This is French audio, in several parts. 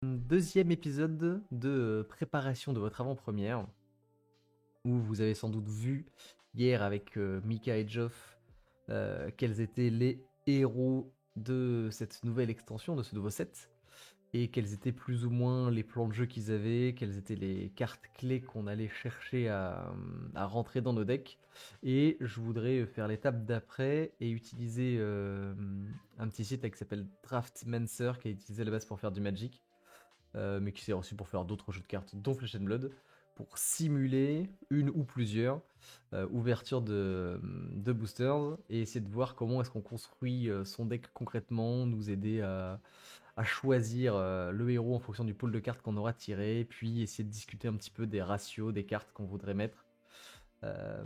Deuxième épisode de préparation de votre avant-première, où vous avez sans doute vu hier avec Mika et Geoff quels étaient les héros de cette nouvelle extension, de ce nouveau set, et quels étaient plus ou moins les plans de jeu qu'ils avaient, quelles étaient les cartes clés qu'on allait chercher à rentrer dans nos decks. Et je voudrais faire l'étape d'après et utiliser un petit site là, qui s'appelle Draftmancer, qui est utilisé à la base pour faire du Magic, mais qui sert aussi pour faire d'autres jeux de cartes, dont Flesh and Blood, pour simuler une ou plusieurs ouvertures de boosters et essayer de voir comment est-ce qu'on construit son deck concrètement, nous aider à choisir le héros en fonction du pool de cartes qu'on aura tiré, puis essayer de discuter un petit peu des ratios des cartes qu'on voudrait mettre. Euh,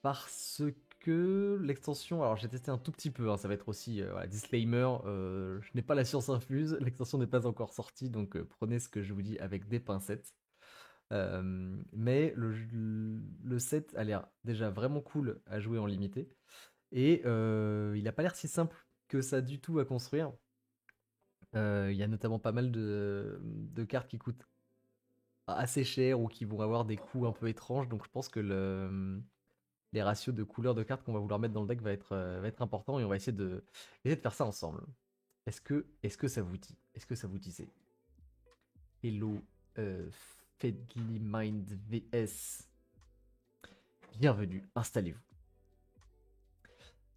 Parce que l'extension, alors j'ai testé un tout petit peu, hein, ça va être aussi, voilà, disclaimer, je n'ai pas la science infuse, l'extension n'est pas encore sortie, donc prenez ce que je vous dis avec des pincettes. Mais le set a l'air déjà vraiment cool à jouer en limité, et il n'a pas l'air si simple que ça du tout à construire. Il y a notamment pas mal de cartes qui coûtent assez cher ou qui vont avoir des coûts un peu étranges, donc je pense que les ratios de couleurs de cartes qu'on va vouloir mettre dans le deck va être important et on va essayer de faire ça ensemble. Est-ce que ça vous dit? Est-ce que ça vous disait? Hello, Fedly Mind VS. Bienvenue, installez-vous.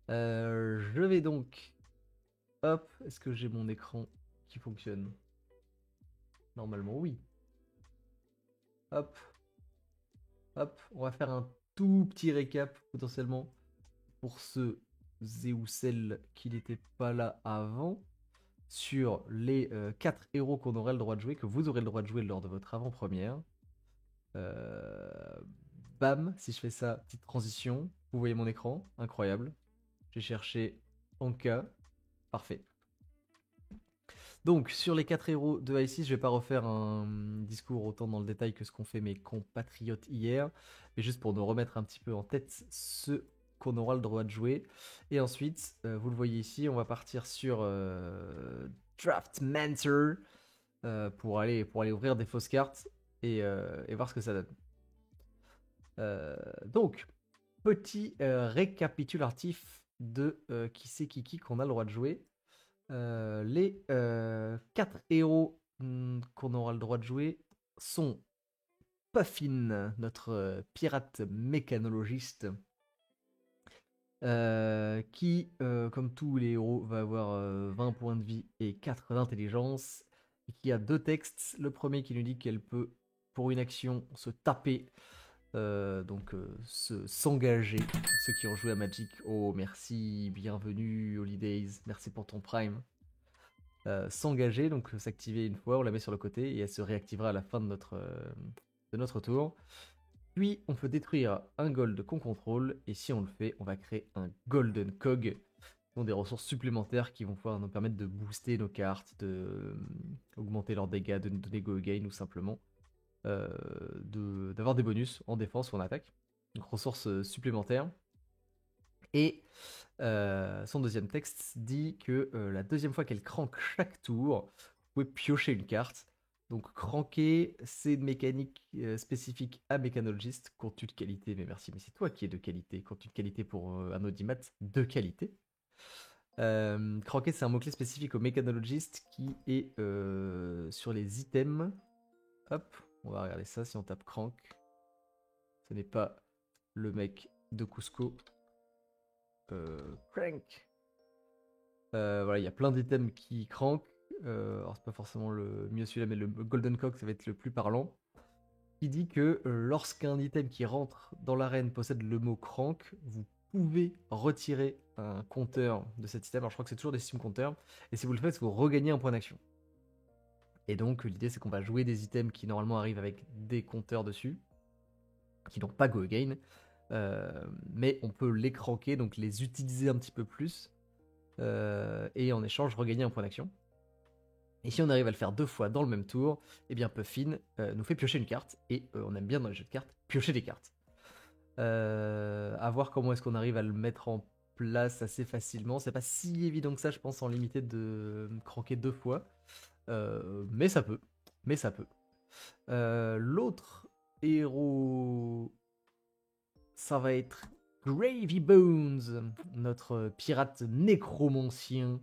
Je vais donc... Hop, est-ce que j'ai mon écran qui fonctionne? Normalement, oui. Hop, hop, on va faire un tout petit récap potentiellement pour ceux et ou celles qui n'étaient pas là avant, sur les 4 héros qu'on aurait le droit de jouer, que vous aurez le droit de jouer lors de votre avant-première. Euh, Bam, si je fais ça, petite transition, vous voyez mon écran, incroyable. J'ai cherché Anka, parfait. Donc, sur les 4 héros de I6, je vais pas refaire un discours autant dans le détail que ce qu'ont fait mes compatriotes hier, mais juste pour nous remettre un petit peu en tête ce qu'on aura le droit de jouer. Et ensuite, vous le voyez ici, on va partir sur Draftmancer pour aller ouvrir des fausses cartes et voir ce que ça donne. Donc, petit récapitulatif de qui c'est qui qu'on a le droit de jouer. Les 4 héros qu'on aura le droit de jouer sont Puffin, notre pirate mécanologiste, qui, comme tous les héros, va avoir 20 points de vie et 4 d'intelligence, et qui a 2 textes. Le premier qui nous dit qu'elle peut, pour une action, se taper, s'engager. Ceux qui ont joué à Magic, oh merci, bienvenue Holidays, merci pour ton prime. S'engager, donc s'activer une fois, on la met sur le côté et elle se réactivera à la fin de notre tour. Puis on peut détruire un gold qu'on contrôle et si on le fait, on va créer un golden cog, qui ont des ressources supplémentaires qui vont pouvoir nous permettre de booster nos cartes, de augmenter leurs dégâts, de nous donner go again ou simplement d'avoir des bonus en défense ou en attaque. Donc ressources supplémentaires. Et son deuxième texte dit que la deuxième fois qu'elle crank chaque tour, vous pouvez piocher une carte. Donc cranker, c'est une mécanique spécifique à Mécanologiste, contenu de qualité, mais merci, mais c'est toi qui es de qualité, contenu de qualité pour un audimat de qualité. Cranker, c'est un mot-clé spécifique au Mécanologiste qui est sur les items. Hop, on va regarder ça si on tape crank. Ce n'est pas le mec de Cusco. Crank. Voilà, il y a plein d'items qui crank. Alors c'est pas forcément le mieux celui-là, mais le Golden Cock ça va être le plus parlant. Qui dit que lorsqu'un item qui rentre dans l'arène possède le mot crank, vous pouvez retirer un compteur de cet item. Alors je crois que c'est toujours des steam compteurs. Et si vous le faites, vous regagnez un point d'action. Et donc l'idée c'est qu'on va jouer des items qui normalement arrivent avec des compteurs dessus, qui n'ont pas go again. Mais on peut les cranker, donc les utiliser un petit peu plus. Et en échange regagner un point d'action. Et si on arrive à le faire 2 fois dans le même tour, eh bien Puffin nous fait piocher une carte, et on aime bien dans les jeux de cartes piocher des cartes. À voir comment est-ce qu'on arrive à le mettre en place assez facilement. C'est pas si évident que ça, je pense, en limité de cranker 2 fois. Mais ça peut. Mais ça peut. L'autre héros, ça va être Gravy Bones, notre pirate nécromancien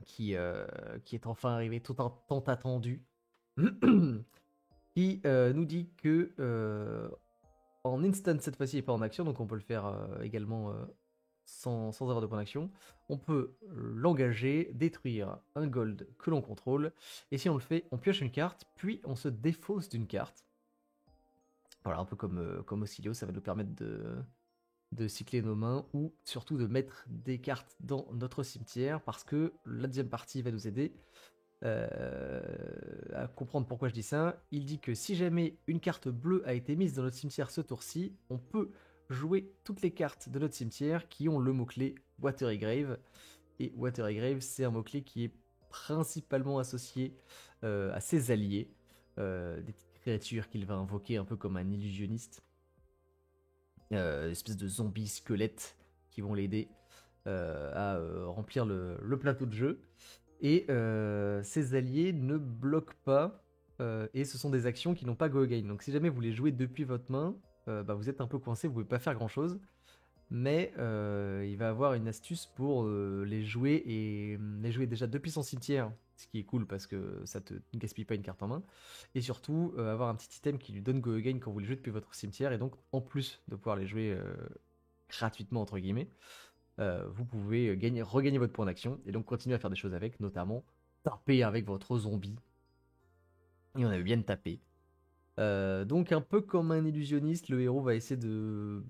qui est enfin arrivé, tout un tant attendu, qui nous dit que en instant cette fois-ci et pas en action, donc on peut le faire également sans avoir de point d'action. On peut l'engager, détruire un gold que l'on contrôle, et si on le fait, on pioche une carte, puis on se défausse d'une carte. Voilà, un peu comme Oscillio, ça va nous permettre de cycler nos mains ou surtout de mettre des cartes dans notre cimetière parce que la deuxième partie va nous aider à comprendre pourquoi je dis ça. Il dit que si jamais une carte bleue a été mise dans notre cimetière ce tour-ci, on peut jouer toutes les cartes de notre cimetière qui ont le mot-clé Watery Grave. Et Watery Grave, c'est un mot-clé qui est principalement associé à ses alliés, des petites créatures qu'il va invoquer un peu comme un illusionniste. Espèce de zombies squelettes qui vont l'aider à remplir le plateau de jeu. Et ses alliés ne bloquent pas, et ce sont des actions qui n'ont pas go again. Donc si jamais vous les jouez depuis votre main, bah, vous êtes un peu coincé, vous ne pouvez pas faire grand chose. Mais il va avoir une astuce pour les jouer et les jouer déjà depuis son cimetière, ce qui est cool parce que ça te gaspille pas une carte en main. Et surtout avoir un petit item qui lui donne go again quand vous les jouez depuis votre cimetière, et donc en plus de pouvoir les jouer gratuitement entre guillemets, vous pouvez regagner votre point d'action et donc continuer à faire des choses avec, notamment taper avec votre zombie. Et on avait bien tapé. Donc un peu comme un illusionniste, le héros va essayer de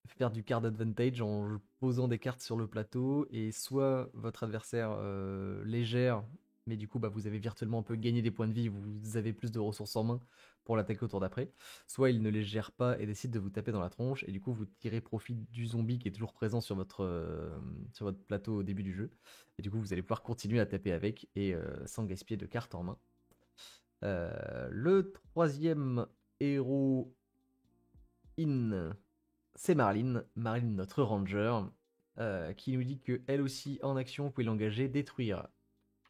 faire du card advantage en posant des cartes sur le plateau, et soit votre adversaire légère, mais du coup bah, vous avez virtuellement un peu gagné des points de vie, vous avez plus de ressources en main pour l'attaquer au tour d'après, soit il ne les gère pas et décide de vous taper dans la tronche, et du coup vous tirez profit du zombie qui est toujours présent sur votre plateau au début du jeu, et du coup vous allez pouvoir continuer à taper avec, et sans gaspiller de cartes en main. Le troisième héros c'est Marlene, notre ranger, qui nous dit que elle aussi en action, vous pouvez l'engager, détruire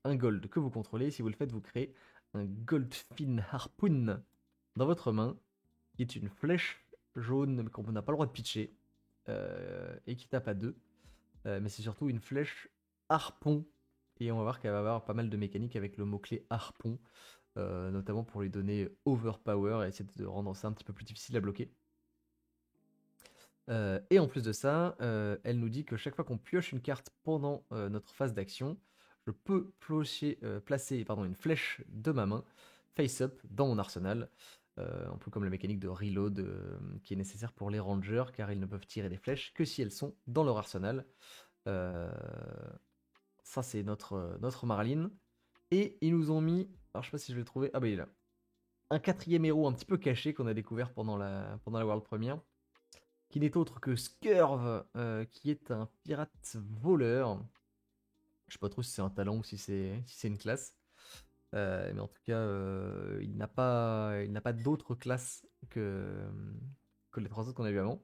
un gold que vous contrôlez. Si vous le faites, vous créez un Goldfin Harpoon dans votre main, qui est une flèche jaune qu'on n'a pas le droit de pitcher, et qui tape à 2. Mais c'est surtout une flèche harpon, et on va voir qu'elle va avoir pas mal de mécaniques avec le mot-clé harpon, notamment pour lui donner overpower et essayer de rendre ça un petit peu plus difficile à bloquer. Et en plus de ça, elle nous dit que chaque fois qu'on pioche une carte pendant notre phase d'action, je peux placer une flèche de ma main face-up dans mon arsenal, un peu comme la mécanique de reload qui est nécessaire pour les rangers, car ils ne peuvent tirer des flèches que si elles sont dans leur arsenal. Ça c'est notre Marlene. Et ils nous ont mis, alors je sais pas si je vais le trouver, ah bah il est là, un quatrième héros un petit peu caché qu'on a découvert pendant la World Premiere, qui n'est autre que Scurv, qui est un pirate voleur. Je sais pas trop si c'est un talent ou si c'est une classe. Mais en tout cas, il n'a pas d'autre classe que les 3 autres qu'on a vu avant.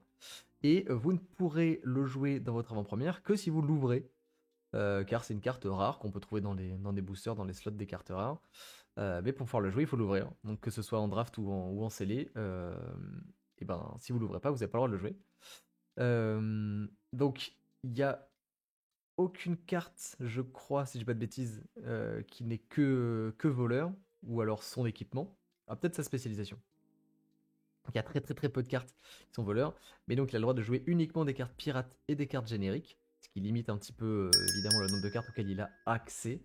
Et vous ne pourrez le jouer dans votre avant-première que si vous l'ouvrez. Car c'est une carte rare qu'on peut trouver dans des boosters, dans les slots des cartes rares. Mais pour pouvoir le jouer, il faut l'ouvrir. Donc que ce soit en draft ou en scellé, et ben si vous l'ouvrez pas, vous n'avez pas le droit de le jouer. Donc il y a aucune carte, je crois, si je dis pas de bêtises, qui n'est que voleur, ou alors son équipement. Ah, peut-être sa spécialisation. Il y a très très très peu de cartes qui sont voleurs, mais donc il a le droit de jouer uniquement des cartes pirates et des cartes génériques, ce qui limite un petit peu évidemment le nombre de cartes auxquelles il a accès.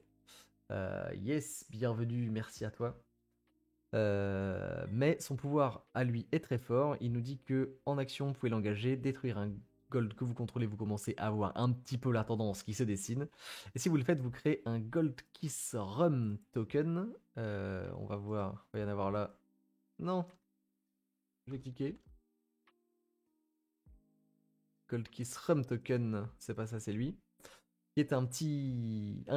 Yes, bienvenue, merci à toi. Mais son pouvoir à lui est très fort. Il nous dit que en action, vous pouvez l'engager, détruire un gold que vous contrôlez, vous commencez à avoir un petit peu la tendance qui se dessine. Et si vous le faites, vous créez un Gold Kiss Rum token. On va voir, il va y en avoir là. Non, je vais cliquer. Gold Kiss Rum token, c'est pas ça, c'est lui. Qui est un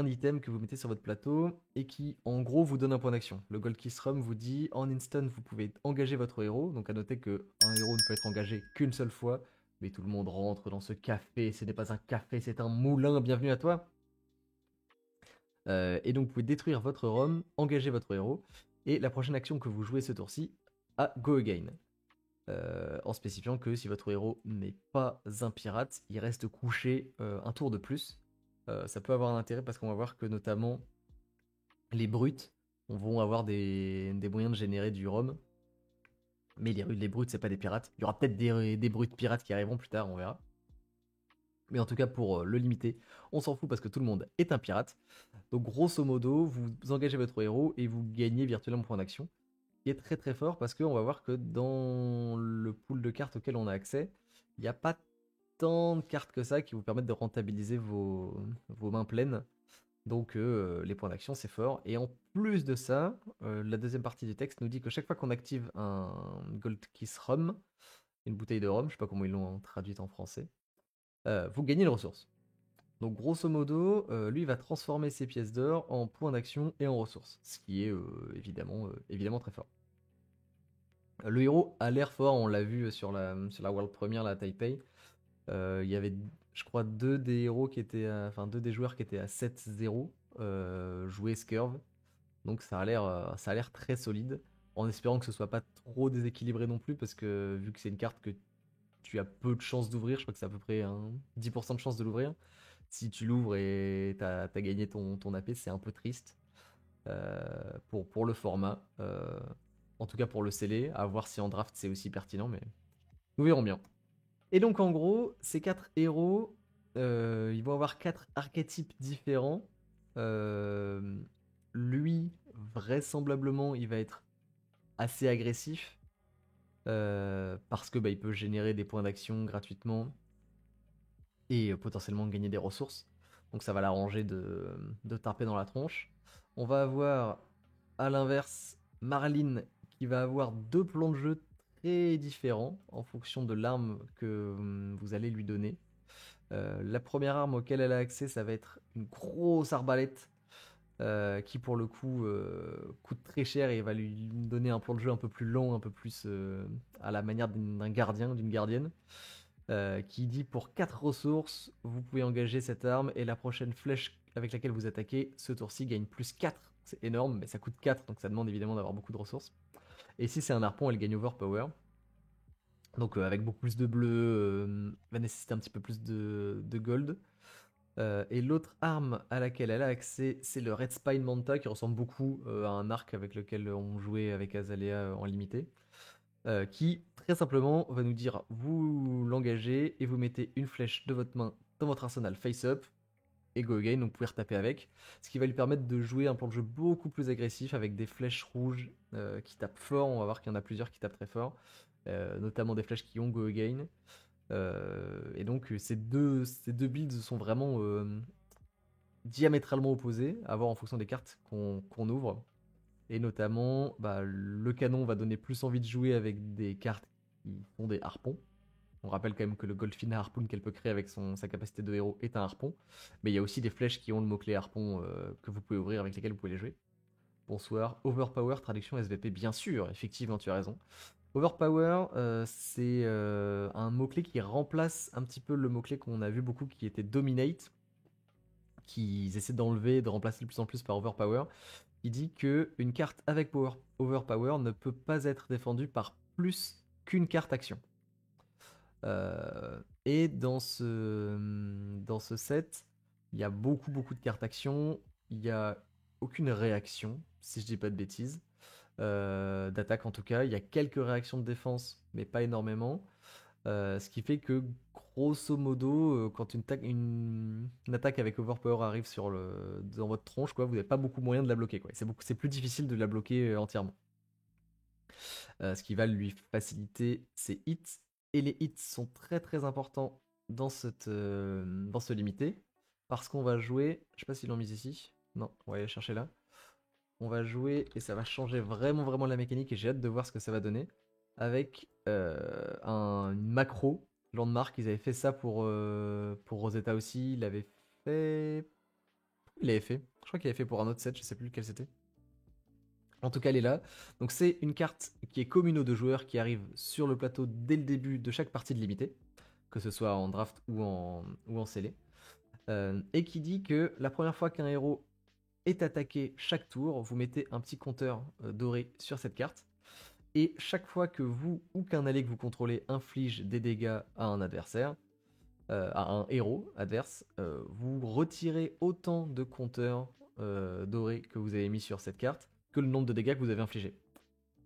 item que vous mettez sur votre plateau et qui en gros vous donne un point d'action. Le Gold Kiss Rum vous dit en instant vous pouvez engager votre héros, donc à noter que un héros ne peut être engagé qu'une seule fois, mais tout le monde rentre dans ce café, ce n'est pas un café, c'est un moulin, bienvenue à toi. Et donc vous pouvez détruire votre Rom, engager votre héros, et la prochaine action que vous jouez ce tour-ci, à Go Again. En spécifiant que si votre héros n'est pas un pirate, il reste couché un tour de plus. Ça peut avoir un intérêt parce qu'on va voir que notamment les brutes vont avoir des moyens de générer du Rom. Mais les brutes, c'est pas des pirates. Il y aura peut-être des brutes pirates qui arriveront plus tard, on verra. Mais en tout cas, pour le limiter, on s'en fout parce que tout le monde est un pirate. Donc grosso modo, vous engagez votre héros et vous gagnez virtuellement un point d'action. Qui est très très fort parce qu'on va voir que dans le pool de cartes auquel on a accès, il n'y a pas tant de cartes que ça qui vous permettent de rentabiliser vos mains pleines. Donc les points d'action c'est fort. Et en plus de ça, la deuxième partie du texte nous dit que chaque fois qu'on active un Gold Kiss Rum, une bouteille de rhum, je sais pas comment ils l'ont traduite en français, vous gagnez une ressource. Donc grosso modo, lui il va transformer ses pièces d'or en points d'action et en ressources, ce qui est évidemment très fort. Le héros a l'air fort, on l'a vu sur la World Premiere, la Taipei. Il y avait, je crois, deux des héros qui étaient, deux des joueurs qui étaient à 7-0, jouer Scurve. Donc ça a l'air très solide, en espérant que ce soit pas trop déséquilibré non plus, parce que vu que c'est une carte que tu as peu de chances d'ouvrir, je crois que c'est à peu près 10% de chance de l'ouvrir. Si tu l'ouvres et t'as gagné ton AP, c'est un peu triste pour le format. En tout cas pour le sceller, à voir si en draft c'est aussi pertinent, mais nous verrons bien. Et donc en gros, ces quatre héros, ils vont avoir quatre archétypes différents. Lui, vraisemblablement, il va être assez agressif parce que il peut générer des points d'action gratuitement et potentiellement gagner des ressources. Donc ça va l'arranger de taper dans la tronche. On va avoir à l'inverse Marlene qui va avoir deux plans de jeu très différents en fonction de l'arme que vous allez lui donner. La première arme auquel elle a accès, ça va être une grosse arbalète qui pour le coup coûte très cher et va lui donner un plan de jeu un peu plus long, un peu plus à la manière d'un gardien, d'une gardienne. Qui dit pour 4 ressources, vous pouvez engager cette arme et la prochaine flèche avec laquelle vous attaquez, ce tour-ci gagne plus 4. C'est énorme, mais ça coûte 4, donc ça demande évidemment d'avoir beaucoup de ressources. Et si c'est un harpon, elle gagne overpower. Donc avec beaucoup plus de bleu, va nécessiter un petit peu plus de gold. Et l'autre arme à laquelle elle a accès, c'est le Red Spine Manta, qui ressemble beaucoup à un arc avec lequel on jouait avec Azalea en limité. Qui très simplement va nous dire vous l'engagez et vous mettez une flèche de votre main dans votre arsenal face-up et go again, donc vous pouvez retaper avec, ce qui va lui permettre de jouer un plan de jeu beaucoup plus agressif avec des flèches rouges qui tapent fort. On va voir qu'il y en a plusieurs qui tapent très fort, notamment des flèches qui ont go again. Et donc ces deux builds sont vraiment diamétralement opposés à voir en fonction des cartes qu'on ouvre. Et notamment, le canon va donner plus envie de jouer avec des cartes qui font des harpons. On rappelle quand même que le Goldfin Harpoon qu'elle peut créer avec sa capacité de héros est un harpon. Mais il y a aussi des flèches qui ont le mot-clé harpon que vous pouvez ouvrir avec lesquelles vous pouvez les jouer. Bonsoir. Overpower, traduction SVP, bien sûr, effectivement, tu as raison. Overpower, c'est un mot-clé qui remplace un petit peu le mot-clé qu'on a vu beaucoup qui était Dominate, qu'ils essaient d'enlever et de remplacer de plus en plus par Overpower. Il dit que une carte avec Overpower ne peut pas être défendue par plus qu'une carte action. Et dans ce set, il y a beaucoup de cartes action. Il n'y a aucune réaction, si je dis pas de bêtises. D'attaque en tout cas. Il y a quelques réactions de défense, mais pas énormément. Ce qui fait que grosso modo, quand une attaque avec Overpower arrive dans votre tronche, quoi, vous n'avez pas beaucoup moyen de la bloquer. Quoi. C'est plus difficile de la bloquer entièrement. Ce qui va lui faciliter ses hits. Et les hits sont très très importants dans ce limité. Parce qu'on va jouer. Je sais pas s'ils l'ont mis ici. Non, on va aller chercher là. On va jouer et ça va changer vraiment la mécanique et j'ai hâte de voir ce que ça va donner. Avec une macro. Landmark, ils avaient fait ça pour Rosetta aussi. Il avait fait. Il avait fait. Je crois qu'il avait fait pour un autre set, je sais plus lequel c'était. En tout cas, elle est là. Donc c'est une carte qui est commune aux deux joueurs qui arrive sur le plateau dès le début de chaque partie de limité, que ce soit en draft ou en scellé. Et qui dit que la première fois qu'un héros est attaqué chaque tour, vous mettez un petit compteur doré sur cette carte. Et chaque fois que vous ou qu'un allié que vous contrôlez inflige des dégâts à un adversaire, à un héros adverse, vous retirez autant de compteurs dorés que vous avez mis sur cette carte que le nombre de dégâts que vous avez infligés.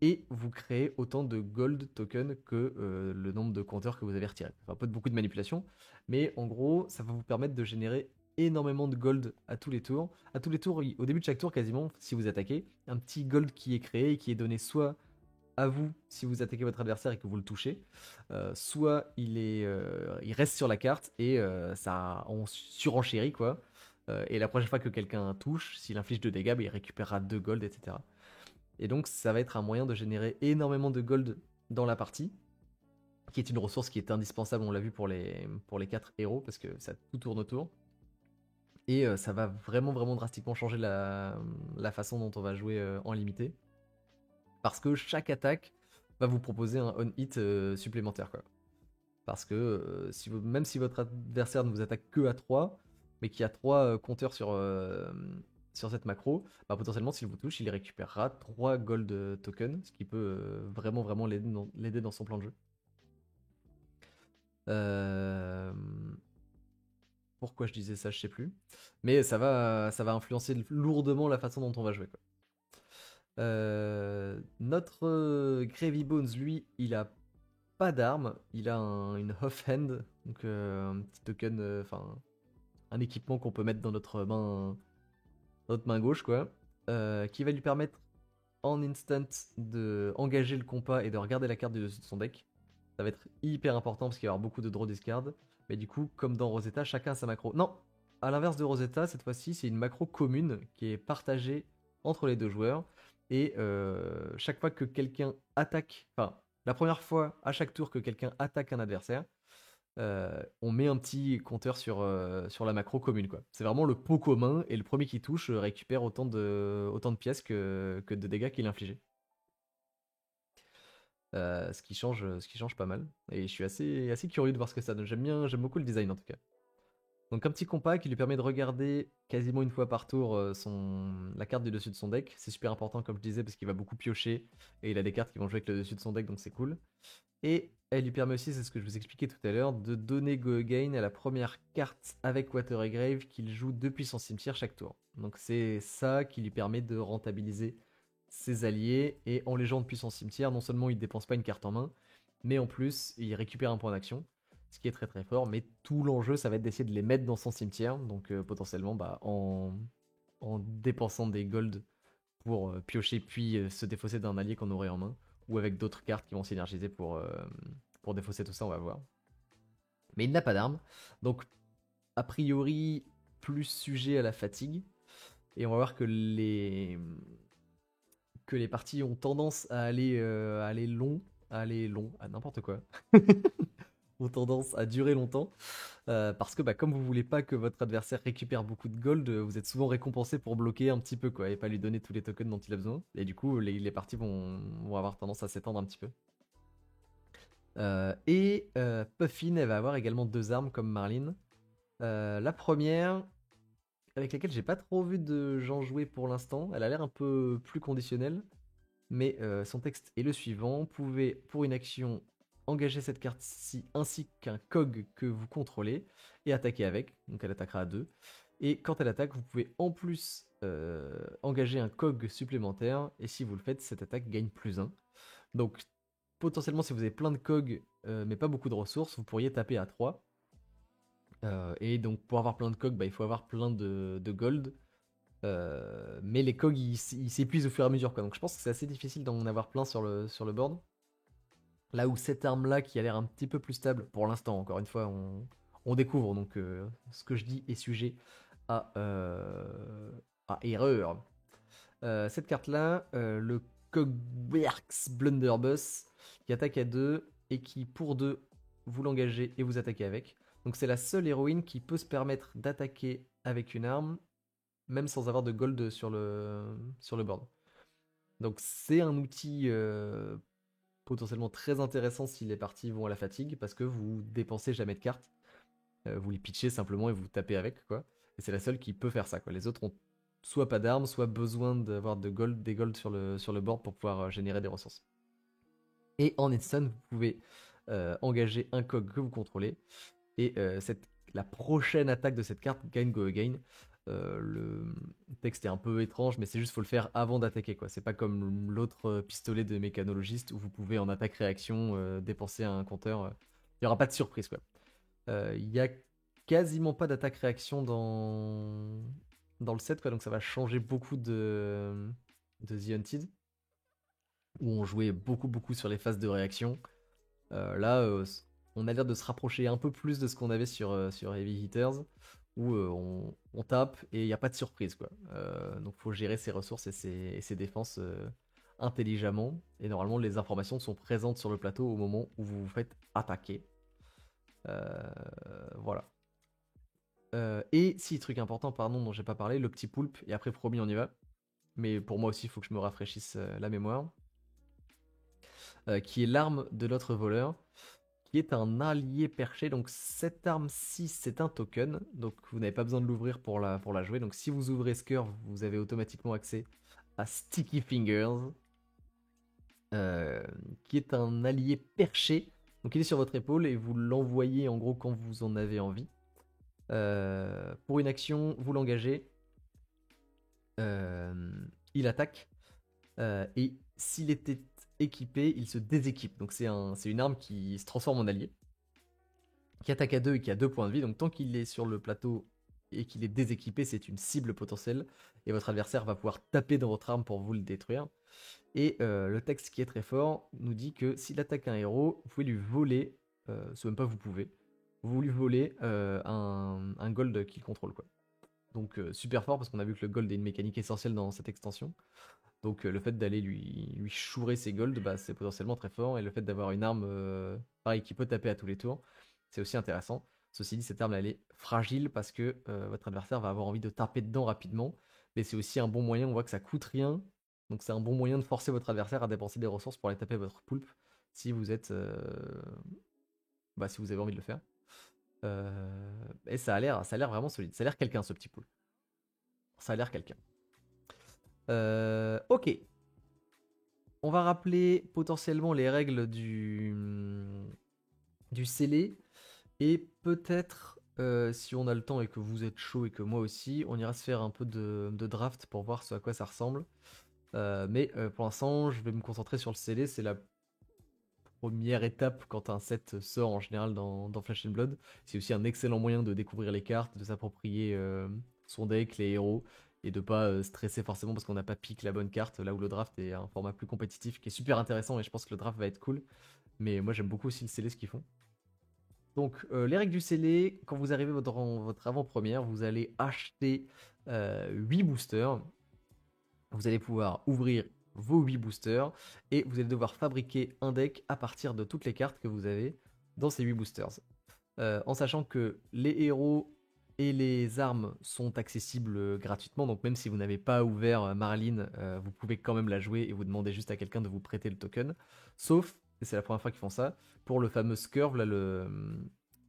Et vous créez autant de gold tokens que le nombre de compteurs que vous avez retirés. Enfin, pas beaucoup de manipulation, mais en gros, ça va vous permettre de générer énormément de gold à tous les tours. À tous les tours, au début de chaque tour, quasiment, si vous attaquez, un petit gold qui est créé et qui est donné soit à vous si vous attaquez votre adversaire et que vous le touchez, soit il reste sur la carte et ça on surenchérit quoi. Et la prochaine fois que quelqu'un touche, s'il inflige 2 dégâts, bah, il récupérera 2 gold, etc. Et donc ça va être un moyen de générer énormément de gold dans la partie, qui est une ressource qui est indispensable, on l'a vu pour les 4 héros, parce que ça tout tourne autour. Et ça va vraiment vraiment drastiquement changer la façon dont on va jouer en limité. Parce que chaque attaque va vous proposer un on-hit supplémentaire, quoi. Parce que même si votre adversaire ne vous attaque que à 3, mais qu'il y a 3 compteurs sur cette macro, bah, potentiellement s'il vous touche, il récupérera 3 gold tokens, ce qui peut vraiment vraiment l'aider dans son plan de jeu. Pourquoi je disais ça, je sais plus. Mais ça va influencer lourdement la façon dont on va jouer, quoi. Notre Gravy Bones, lui, il a pas d'arme, il a une offhand, donc un petit token, enfin un équipement qu'on peut mettre dans notre main gauche, quoi, qui va lui permettre en instant de engager le compas et de regarder la carte du dessus de son deck. Ça va être hyper important parce qu'il va y avoir beaucoup de draw discard. Mais du coup, comme dans Rosetta, chacun a sa macro. Non, à l'inverse de Rosetta, cette fois-ci, c'est une macro commune qui est partagée entre les deux joueurs. Et chaque fois que quelqu'un attaque, enfin, la première fois à chaque tour que quelqu'un attaque un adversaire, on met un petit compteur sur la macro commune, quoi. C'est vraiment le pot commun et le premier qui touche récupère autant de pièces que de dégâts qu'il a infligé. Ce qui change pas mal. Et je suis assez curieux de voir ce que ça donne. J'aime beaucoup le design en tout cas. Donc un petit compas qui lui permet de regarder quasiment une fois par tour la carte du dessus de son deck. C'est super important comme je disais parce qu'il va beaucoup piocher et il a des cartes qui vont jouer avec le dessus de son deck donc c'est cool. Et elle lui permet aussi, c'est ce que je vous expliquais tout à l'heure, de donner Go Again à la première carte avec Water et Grave qu'il joue depuis son cimetière chaque tour. Donc c'est ça qui lui permet de rentabiliser ses alliés, et en les jouant depuis son cimetière, non seulement il ne dépense pas une carte en main, mais en plus il récupère un point d'action, ce qui est très très fort, mais tout l'enjeu ça va être d'essayer de les mettre dans son cimetière, donc potentiellement en dépensant des golds pour piocher puis se défausser d'un allié qu'on aurait en main, ou avec d'autres cartes qui vont synergiser pour défausser tout ça, on va voir. Mais il n'a pas d'arme, donc a priori plus sujet à la fatigue, et on va voir que les parties ont tendance à aller long, à n'importe quoi, ont tendance à durer longtemps, parce que comme vous voulez pas que votre adversaire récupère beaucoup de gold, vous êtes souvent récompensé pour bloquer un petit peu, quoi, et pas lui donner tous les tokens dont il a besoin, et du coup les parties vont avoir tendance à s'étendre un petit peu. Puffin, elle va avoir également 2 armes comme Marlene. La première, avec laquelle j'ai pas trop vu de gens jouer pour l'instant, elle a l'air un peu plus conditionnelle, mais son texte est le suivant. Vous pouvez, pour une action, engager cette carte-ci ainsi qu'un cog que vous contrôlez et attaquer avec, donc elle attaquera à 2. Et quand elle attaque, vous pouvez en plus engager un cog supplémentaire, et si vous le faites, cette attaque gagne +1. Donc potentiellement, si vous avez plein de cog mais pas beaucoup de ressources, vous pourriez taper à 3. Et donc pour avoir plein de cog, il faut avoir plein de gold. Mais les cogs ils s'épuisent au fur et à mesure, quoi. Donc je pense que c'est assez difficile d'en avoir plein sur le board. Là où cette arme là qui a l'air un petit peu plus stable, pour l'instant encore une fois on découvre, donc ce que je dis est sujet à erreur. Cette carte là, le Cogwerx Blunderbuss, qui attaque à 2 et qui pour 2 vous l'engagez et vous attaquez avec. Donc c'est la seule héroïne qui peut se permettre d'attaquer avec une arme même sans avoir de gold sur le board. Donc c'est un outil potentiellement très intéressant si les parties vont à la fatigue, parce que vous dépensez jamais de cartes, vous les pitchez simplement et vous tapez avec, quoi. Et c'est la seule qui peut faire ça, quoi. Les autres ont soit pas d'armes, soit besoin d'avoir des gold sur le board pour pouvoir générer des ressources. Et en instant, vous pouvez engager un cog que vous contrôlez. Et la prochaine attaque de cette carte, Gain Go Again. Le texte est un peu étrange, mais c'est juste faut le faire avant d'attaquer, quoi. C'est pas comme l'autre pistolet de mécanologiste où vous pouvez en attaque-réaction dépenser un compteur. Il n'y aura pas de surprise, quoi. Il y a quasiment pas d'attaque-réaction dans le set, quoi. Donc ça va changer beaucoup de The Hunted, où on jouait beaucoup sur les phases de réaction. Là, on a l'air de se rapprocher un peu plus de ce qu'on avait sur Heavy Hitters, où on tape et il n'y a pas de surprise, quoi. Donc faut gérer ses ressources et ses défenses intelligemment. Et normalement, les informations sont présentes sur le plateau au moment où vous vous faites attaquer. Voilà. Et si, truc important, pardon, dont j'ai pas parlé, le petit poulpe, et après promis on y va. Mais pour moi aussi, il faut que je me rafraîchisse la mémoire. Qui est l'arme de notre voleur, qui est un allié perché. Donc cette arme-ci, c'est un token, donc vous n'avez pas besoin de l'ouvrir pour la jouer. Donc si vous ouvrez ce curve, vous avez automatiquement accès à Sticky Fingers, qui est un allié perché. Donc il est sur votre épaule et vous l'envoyez en gros quand vous en avez envie. Pour une action, vous l'engagez, il attaque, et s'il était équipé, il se déséquipe. Donc c'est une arme qui se transforme en allié, qui attaque à 2 et qui a 2 points de vie. Donc tant qu'il est sur le plateau et qu'il est déséquipé, c'est une cible potentielle. Et votre adversaire va pouvoir taper dans votre arme pour vous le détruire. Et le texte qui est très fort nous dit que s'il attaque un héros, vous pouvez lui voler, c'est même pas vous pouvez, vous lui volez un gold qu'il contrôle, quoi. Donc super fort parce qu'on a vu que le gold est une mécanique essentielle dans cette extension. Donc le fait d'aller lui chourer ses golds, bah, c'est potentiellement très fort. Et le fait d'avoir une arme pareil, qui peut taper à tous les tours, c'est aussi intéressant. Ceci dit, cette arme elle est fragile parce que votre adversaire va avoir envie de taper dedans rapidement. Mais c'est aussi un bon moyen, on voit que ça coûte rien. Donc c'est un bon moyen de forcer votre adversaire à dépenser des ressources pour aller taper votre poulpe si vous êtes, si vous avez envie de le faire. Et ça a l'air vraiment solide. Ça a l'air quelqu'un, ce petit poulpe. Ça a l'air quelqu'un. Ok. On va rappeler potentiellement les règles du scellé. Et peut-être, si on a le temps et que vous êtes chaud et que moi aussi, on ira se faire un peu de draft pour voir ce à quoi ça ressemble. Mais pour l'instant, je vais me concentrer sur le scellé. C'est la première étape quand un set sort en général dans Flesh and Blood. C'est aussi un excellent moyen de découvrir les cartes, de s'approprier son deck, les héros, et de pas stresser forcément parce qu'on n'a pas piqué la bonne carte, là où le draft est un format plus compétitif qui est super intéressant et je pense que le draft va être cool. Mais moi j'aime beaucoup aussi le scellé ce qu'ils font. Donc les règles du scellé, quand vous arrivez votre avant-première, vous allez acheter 8 boosters. Vous allez pouvoir ouvrir vos 8 boosters et vous allez devoir fabriquer un deck à partir de toutes les cartes que vous avez dans ces 8 boosters. En sachant que les héros et les armes sont accessibles gratuitement, donc même si vous n'avez pas ouvert Marlene, vous pouvez quand même la jouer et vous demandez juste à quelqu'un de vous prêter le token. Sauf, et c'est la première fois qu'ils font ça, pour le fameux Scurve, là, le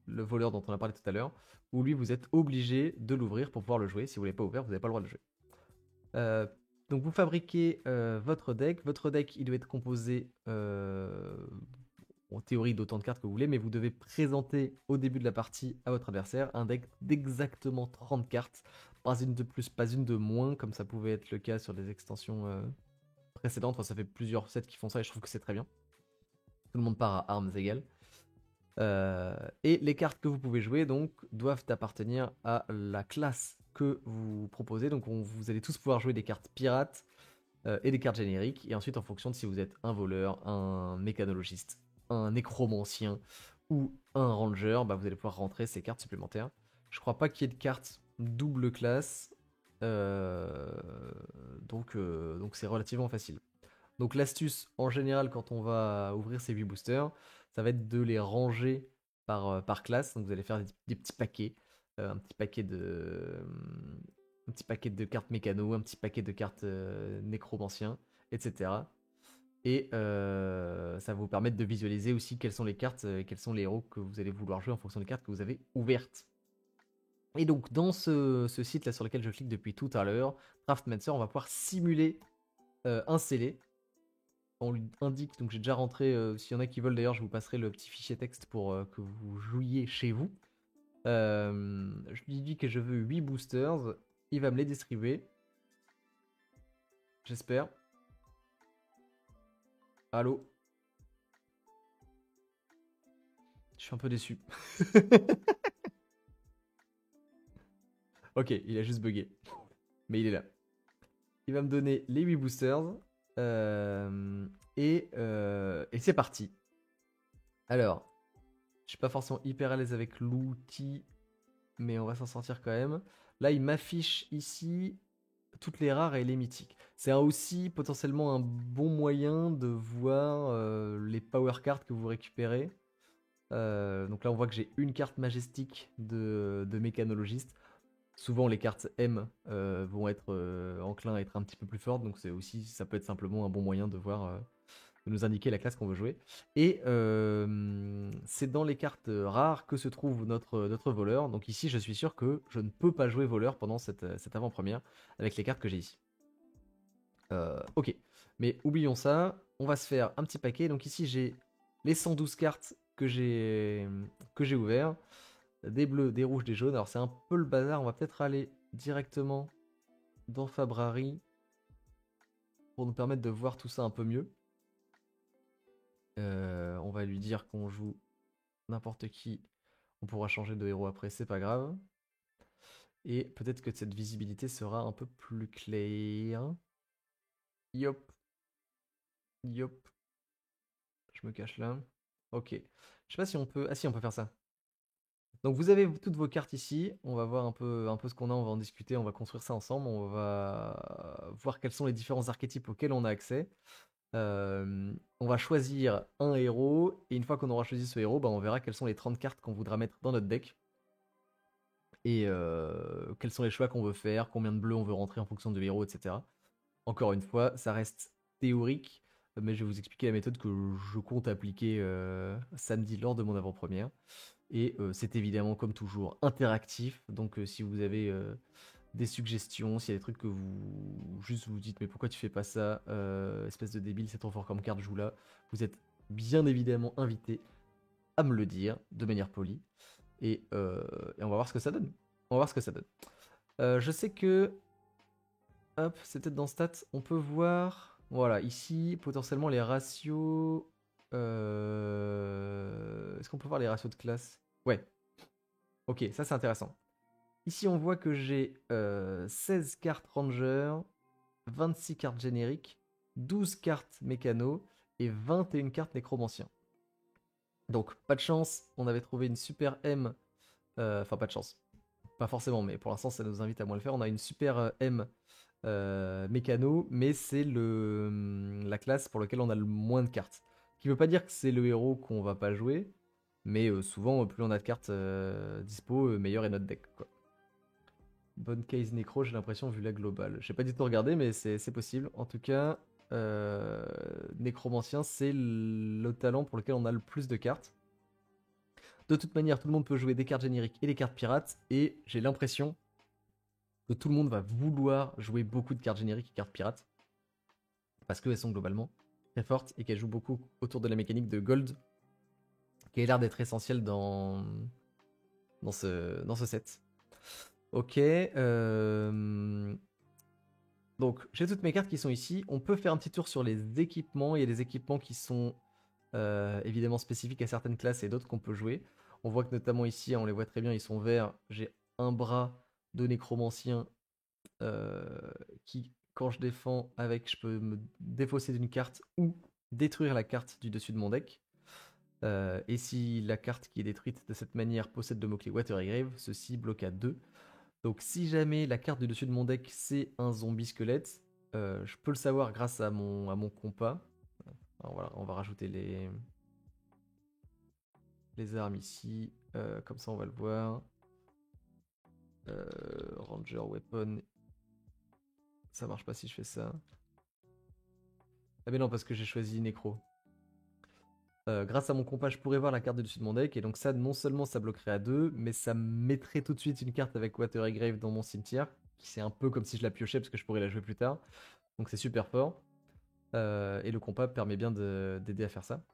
voleur dont on a parlé tout à l'heure, où lui vous êtes obligé de l'ouvrir pour pouvoir le jouer. Si vous ne l'avez pas ouvert, vous n'avez pas le droit de le jouer. Donc vous fabriquez votre deck. Votre deck, il doit être composé en théorie d'autant de cartes que vous voulez, mais vous devez présenter au début de la partie à votre adversaire un deck d'exactement 30 cartes. Pas une de plus, pas une de moins, comme ça pouvait être le cas sur des extensions précédentes. Enfin, ça fait plusieurs sets qui font ça et je trouve que c'est très bien. Tout le monde part à armes égales. Et les cartes que vous pouvez jouer donc doivent appartenir à la classe que vous proposez. Donc vous allez tous pouvoir jouer des cartes pirates et des cartes génériques. Et ensuite, en fonction de si vous êtes un voleur, un mécanologiste, un nécromancien ou un ranger, bah, vous allez pouvoir rentrer ces cartes supplémentaires. Je crois pas qu'il y ait de cartes double classe. Donc c'est relativement facile. Donc l'astuce en général quand on va ouvrir ces 8 boosters, ça va être de les ranger par classe. Donc vous allez faire des petits paquets, un petit paquet de cartes mécano, un petit paquet de cartes nécromanciens, etc. Et ça va vous permettre de visualiser aussi quelles sont les cartes et quels sont les héros que vous allez vouloir jouer en fonction des cartes que vous avez ouvertes. Et donc dans ce site là sur lequel je clique depuis tout à l'heure, Craftmancer, on va pouvoir simuler un scellé. On lui indique, donc j'ai déjà rentré, s'il y en a qui veulent d'ailleurs, je vous passerai le petit fichier texte pour que vous jouiez chez vous. Je lui dis que je veux 8 boosters, il va me les distribuer. J'espère. Allô? Je suis un peu déçu. Ok, il a juste bugué. Mais il est là. Il va me donner les 8 boosters. Et c'est parti. Alors, je suis pas forcément hyper à l'aise avec l'outil, mais on va s'en sortir quand même. Là, il m'affiche ici toutes les rares et les mythiques. C'est aussi potentiellement un bon moyen de voir les power cards que vous récupérez. Donc là, on voit que j'ai une carte majestique de mécanologiste. Souvent, les cartes M vont être enclins à être un petit peu plus fortes, donc c'est aussi, ça peut être simplement un bon moyen de voir, de nous indiquer la classe qu'on veut jouer. Et c'est dans les cartes rares que se trouve notre voleur. Donc ici, je suis sûr que je ne peux pas jouer voleur pendant cette avant-première avec les cartes que j'ai ici. Ok, mais oublions ça. On va se faire un petit paquet. Donc ici, j'ai les 112 cartes que j'ai ouvertes. Des bleus, des rouges, des jaunes. Alors c'est un peu le bazar. On va peut-être aller directement dans Fabrari pour nous permettre de voir tout ça un peu mieux. On va lui dire qu'on joue n'importe qui. On pourra changer de héros après, c'est pas grave. Et peut-être que cette visibilité sera un peu plus claire. Yop. Yop. Je me cache là. Ok. Je sais pas si on peut... Ah si, on peut faire ça. Donc vous avez toutes vos cartes ici. On va voir un peu ce qu'on a, on va en discuter, on va construire ça ensemble. On va voir quels sont les différents archétypes auxquels on a accès. On va choisir un héros. Et une fois qu'on aura choisi ce héros, bah, on verra quelles sont les 30 cartes qu'on voudra mettre dans notre deck. Et quels sont les choix qu'on veut faire, combien de bleus on veut rentrer en fonction du héros, etc. Encore une fois, ça reste théorique, mais je vais vous expliquer la méthode que je compte appliquer samedi lors de mon avant-première. Et c'est évidemment, comme toujours, interactif. Donc si vous avez des suggestions, s'il y a des trucs que vous juste vous dites mais pourquoi tu fais pas ça, espèce de débile, c'est trop fort comme carte, joue là, vous êtes bien évidemment invité à me le dire de manière polie. Et on va voir ce que ça donne. On va voir ce que ça donne. Je sais que... Hop, c'est peut-être dans Stats. On peut voir... Voilà, ici, potentiellement les ratios... Est-ce qu'on peut voir les ratios de classe? Ouais. Ok, ça c'est intéressant. Ici, on voit que j'ai 16 cartes Ranger, 26 cartes génériques, 12 cartes mécano et 21 cartes nécromancien. Donc, pas de chance, on avait trouvé une super M. Enfin, pas de chance. Pas forcément, mais pour l'instant, ça nous invite à moins le faire. On a une super M mécano, mais c'est la classe pour laquelle on a le moins de cartes. Ce qui veut pas dire que c'est le héros qu'on va pas jouer, mais souvent, plus on a de cartes dispo, meilleur est notre deck, quoi. Bonne case nécro, j'ai l'impression, vu la globale. J'ai pas du tout regardé, mais c'est possible. En tout cas, nécromancien, c'est le talent pour lequel on a le plus de cartes. De toute manière, tout le monde peut jouer des cartes génériques et des cartes pirates, et j'ai l'impression que tout le monde va vouloir jouer beaucoup de cartes génériques et cartes pirates, parce qu'elles sont globalement très fortes et qu'elles jouent beaucoup autour de la mécanique de gold, qui a l'air d'être essentielle dans ce set. Ok. Donc, j'ai toutes mes cartes qui sont ici. On peut faire un petit tour sur les équipements. Il y a des équipements qui sont évidemment spécifiques à certaines classes et d'autres qu'on peut jouer. On voit que notamment ici, on les voit très bien, ils sont verts. J'ai un bras de nécromancien qui, quand je défends avec, je peux me défausser d'une carte ou détruire la carte du dessus de mon deck. Et si la carte qui est détruite de cette manière possède le mot-clé Water Grave, ceci bloque à 2. Donc si jamais la carte du dessus de mon deck c'est un zombie squelette, je peux le savoir grâce à mon compas. Alors voilà, on va rajouter les armes ici, comme ça on va le voir. Ranger Weapon, ça marche pas si je fais ça. Ah mais non, parce que j'ai choisi Necro. Grâce à mon compas, je pourrais voir la carte du dessus de mon deck, et donc ça, non seulement ça bloquerait à 2, mais ça me mettrait tout de suite une carte avec Water Grave dans mon cimetière, qui c'est un peu comme si je la piochais, parce que je pourrais la jouer plus tard. Donc c'est super fort. Et le compas permet bien d'aider à faire ça.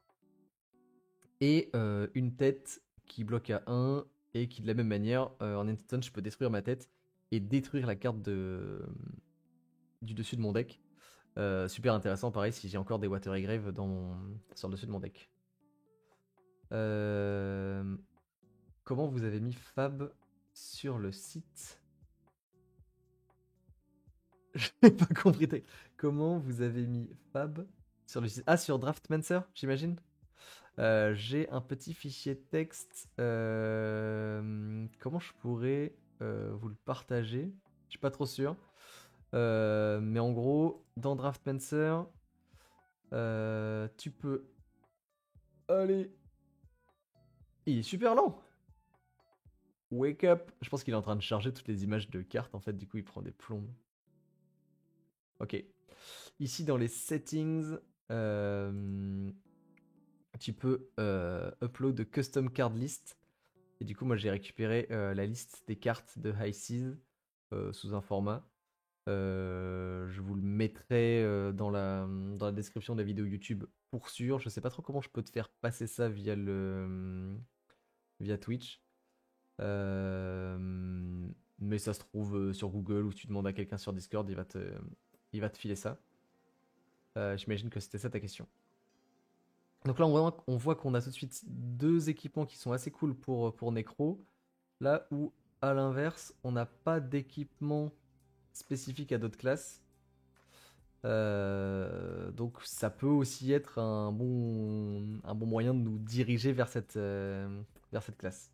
Et une tête qui bloque à 1, et qui de la même manière, en instant, je peux détruire ma tête, et détruire la carte du dessus de mon deck. Super intéressant, pareil, si j'ai encore des Water Grave sur le dessus de mon deck. Comment vous avez mis Fab sur le site? Je n'ai pas compris. Comment vous avez mis Fab sur le site? Ah, sur Draftmancer, j'imagine. J'ai un petit fichier texte. Comment je pourrais vous le partager? Je suis pas trop sûr. Mais en gros, dans Draftmancer, tu peux. Allez. Il est super lent. Wake up. Je pense qu'il est en train de charger toutes les images de cartes. En fait, du coup, il prend des plombes. Ok. Ici, dans les settings, tu peux upload de custom card list. Et du coup, moi, j'ai récupéré la liste des cartes de High Seas sous un format. Je vous le mettrai dans la description de la vidéo YouTube pour sûr. Je sais pas trop comment je peux te faire passer ça via Twitch. Mais ça se trouve sur Google, ou tu demandes à quelqu'un sur Discord, il va te filer ça. J'imagine que c'était ça ta question. Donc là, on voit qu'on a tout de suite deux équipements qui sont assez cool pour Necro. Là où, à l'inverse, on n'a pas d'équipement spécifique à d'autres classes. Donc ça peut aussi être un bon moyen de nous diriger vers cette classe.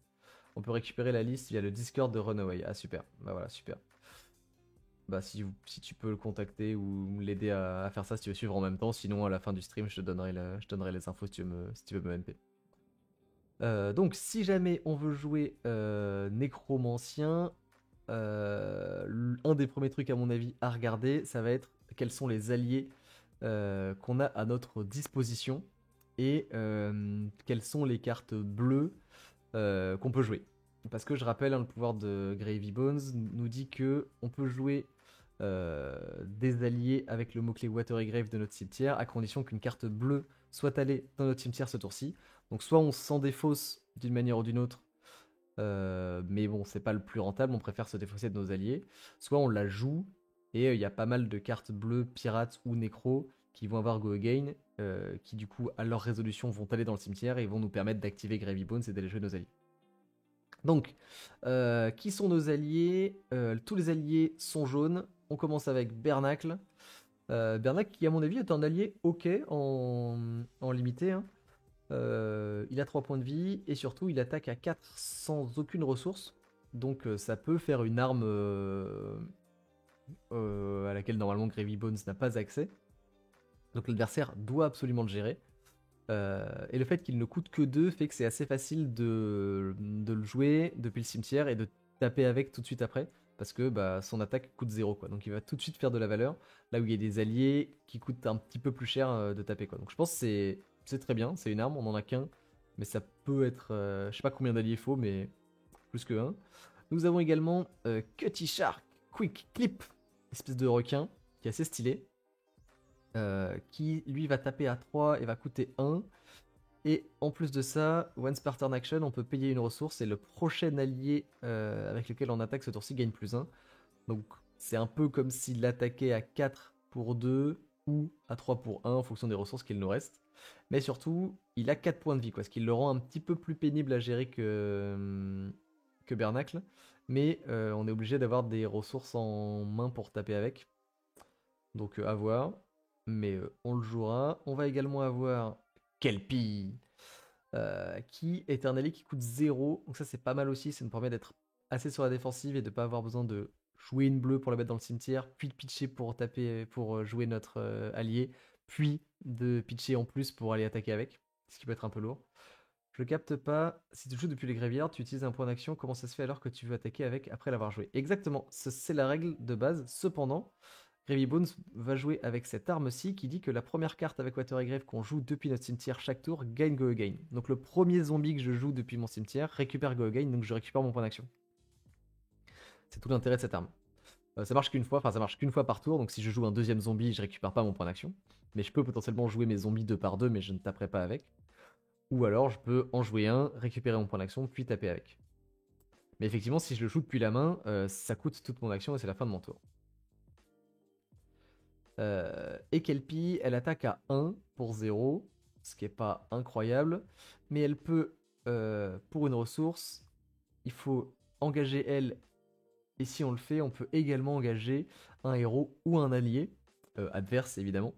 On peut récupérer la liste via le Discord de Runaway. Ah super, bah voilà, super. Bah si tu peux le contacter ou l'aider à faire ça si tu veux suivre en même temps, sinon à la fin du stream je te donnerai les infos si tu veux me MP. Donc si jamais on veut jouer nécromancien, un des premiers trucs à mon avis à regarder, ça va être quels sont les alliés qu'on a à notre disposition, et quelles sont les cartes bleues qu'on peut jouer. Parce que je rappelle, le pouvoir de Gravy Bones nous dit que on peut jouer des alliés avec le mot-clé Water Grave de notre cimetière, à condition qu'une carte bleue soit allée dans notre cimetière ce tour-ci. Donc soit on s'en défausse d'une manière ou d'une autre, mais bon, c'est pas le plus rentable, on préfère se défausser de nos alliés. Soit on la joue, et il y a pas mal de cartes bleues, pirates ou nécro, qui vont avoir Go Again, qui du coup, à leur résolution, vont aller dans le cimetière et vont nous permettre d'activer Gravy Bones et d'aller jouer nos alliés. Donc, qui sont nos alliés? Tous les alliés sont jaunes. On commence avec Bernacle. Bernacle qui, à mon avis, est un allié ok en limité, hein. Il a 3 points de vie, et surtout il attaque à 4 sans aucune ressource. Donc ça peut faire une arme à laquelle normalement Gravy Bones n'a pas accès. Donc l'adversaire doit absolument le gérer. Et le fait qu'il ne coûte que 2 fait que c'est assez facile de le jouer depuis le cimetière et de taper avec tout de suite après. Parce que bah, son attaque coûte 0, quoi. Donc il va tout de suite faire de la valeur. Là où il y a des alliés qui coûtent un petit peu plus cher de taper, quoi. Donc je pense que c'est très bien, c'est une arme, on en a qu'un. Mais ça peut être. Je sais pas combien d'alliés il faut, mais plus que un. Nous avons également Cutty Shark Quick Clip, espèce de requin qui est assez stylé. Qui lui va taper à 3 et va coûter 1. Et en plus de ça, once per turn action, on peut payer une ressource, et le prochain allié avec lequel on attaque ce tour-ci gagne plus 1. Donc c'est un peu comme s'il attaquait à 4 pour 2 ou à 3 pour 1 en fonction des ressources qu'il nous reste. Mais surtout, il a 4 points de vie, quoi, ce qui le rend un petit peu plus pénible à gérer que Bernacle. Mais on est obligé d'avoir des ressources en main pour taper avec. Donc à voir. Mais on le jouera. On va également avoir Kelpie, qui est un allié qui coûte 0. Donc ça c'est pas mal aussi, ça nous permet d'être assez sur la défensive et de pas avoir besoin de jouer une bleue pour la mettre dans le cimetière, puis de pitcher pour taper, pour jouer notre allié, puis de pitcher en plus pour aller attaquer avec, ce qui peut être un peu lourd. Je capte pas, si tu joues depuis les graveyards, tu utilises un point d'action, comment ça se fait alors que tu veux attaquer avec après l'avoir joué? Exactement, c'est la règle de base. Cependant, Gravy Bones va jouer avec cette arme-ci qui dit que la première carte avec Watery Grave qu'on joue depuis notre cimetière chaque tour gagne Go Again. Donc le premier zombie que je joue depuis mon cimetière récupère Go Again, donc je récupère mon point d'action. C'est tout l'intérêt de cette arme. Ça marche qu'une fois, enfin ça marche qu'une fois par tour, donc si je joue un deuxième zombie, je récupère pas mon point d'action. Mais je peux potentiellement jouer mes zombies 2 par 2, mais je ne taperai pas avec. Ou alors je peux en jouer un, récupérer mon point d'action, puis taper avec. Mais effectivement, si je le joue depuis la main, ça coûte toute mon action et c'est la fin de mon tour. Et Kelpie, elle attaque à 1 pour 0, ce qui est pas incroyable. Mais elle peut, pour une ressource, il faut engager elle. Et si on le fait, on peut également engager un héros ou un allié, adverse évidemment,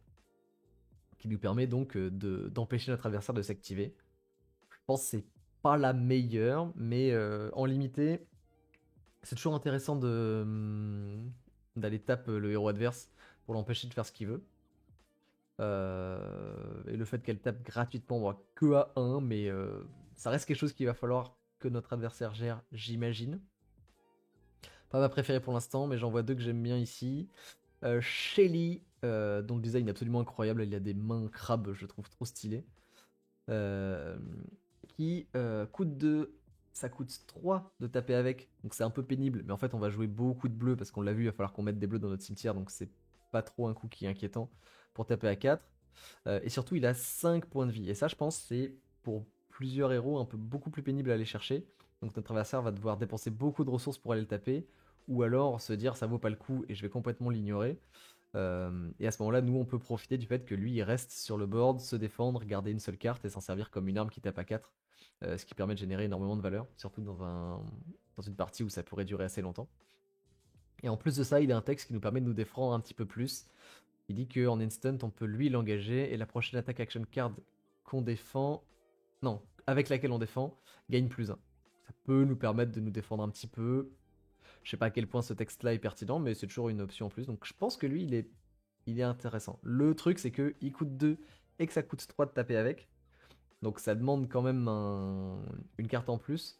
qui nous permet donc d'empêcher notre adversaire de s'activer. Je pense que c'est pas la meilleure, mais en limité, c'est toujours intéressant d'aller taper le héros adverse pour l'empêcher de faire ce qu'il veut. Et le fait qu'elle tape gratuitement, bon, que à 1, mais ça reste quelque chose qu'il va falloir que notre adversaire gère, j'imagine. Pas ma préférée pour l'instant, mais j'en vois 2 que j'aime bien ici. Shelly, dont le design est absolument incroyable, il a des mains crabes, je trouve trop stylé. Qui coûte 2, ça coûte 3 de taper avec, donc c'est un peu pénible, mais en fait on va jouer beaucoup de bleus parce qu'on l'a vu, il va falloir qu'on mette des bleus dans notre cimetière, donc c'est pas trop un coup qui est inquiétant pour taper à 4. Et surtout il a 5 points de vie, et ça je pense c'est pour plusieurs héros un peu beaucoup plus pénible à aller chercher, donc notre adversaire va devoir dépenser beaucoup de ressources pour aller le taper, ou alors se dire ça vaut pas le coup et je vais complètement l'ignorer. Et à ce moment-là, nous, on peut profiter du fait que lui, il reste sur le board, se défendre, garder une seule carte et s'en servir comme une arme qui tape à 4. Ce qui permet de générer énormément de valeur, surtout dans une partie où ça pourrait durer assez longtemps. Et en plus de ça, il a un texte qui nous permet de nous défendre un petit peu plus. Il dit qu'en instant, on peut lui l'engager et la prochaine attaque action card qu'on défend, non, avec laquelle on défend, gagne +1. Ça peut nous permettre de nous défendre un petit peu. Je sais pas à quel point ce texte-là est pertinent, mais c'est toujours une option en plus. Donc je pense que lui, il est intéressant. Le truc, c'est qu'il coûte 2 et que ça coûte 3 de taper avec. Donc ça demande quand même une carte en plus.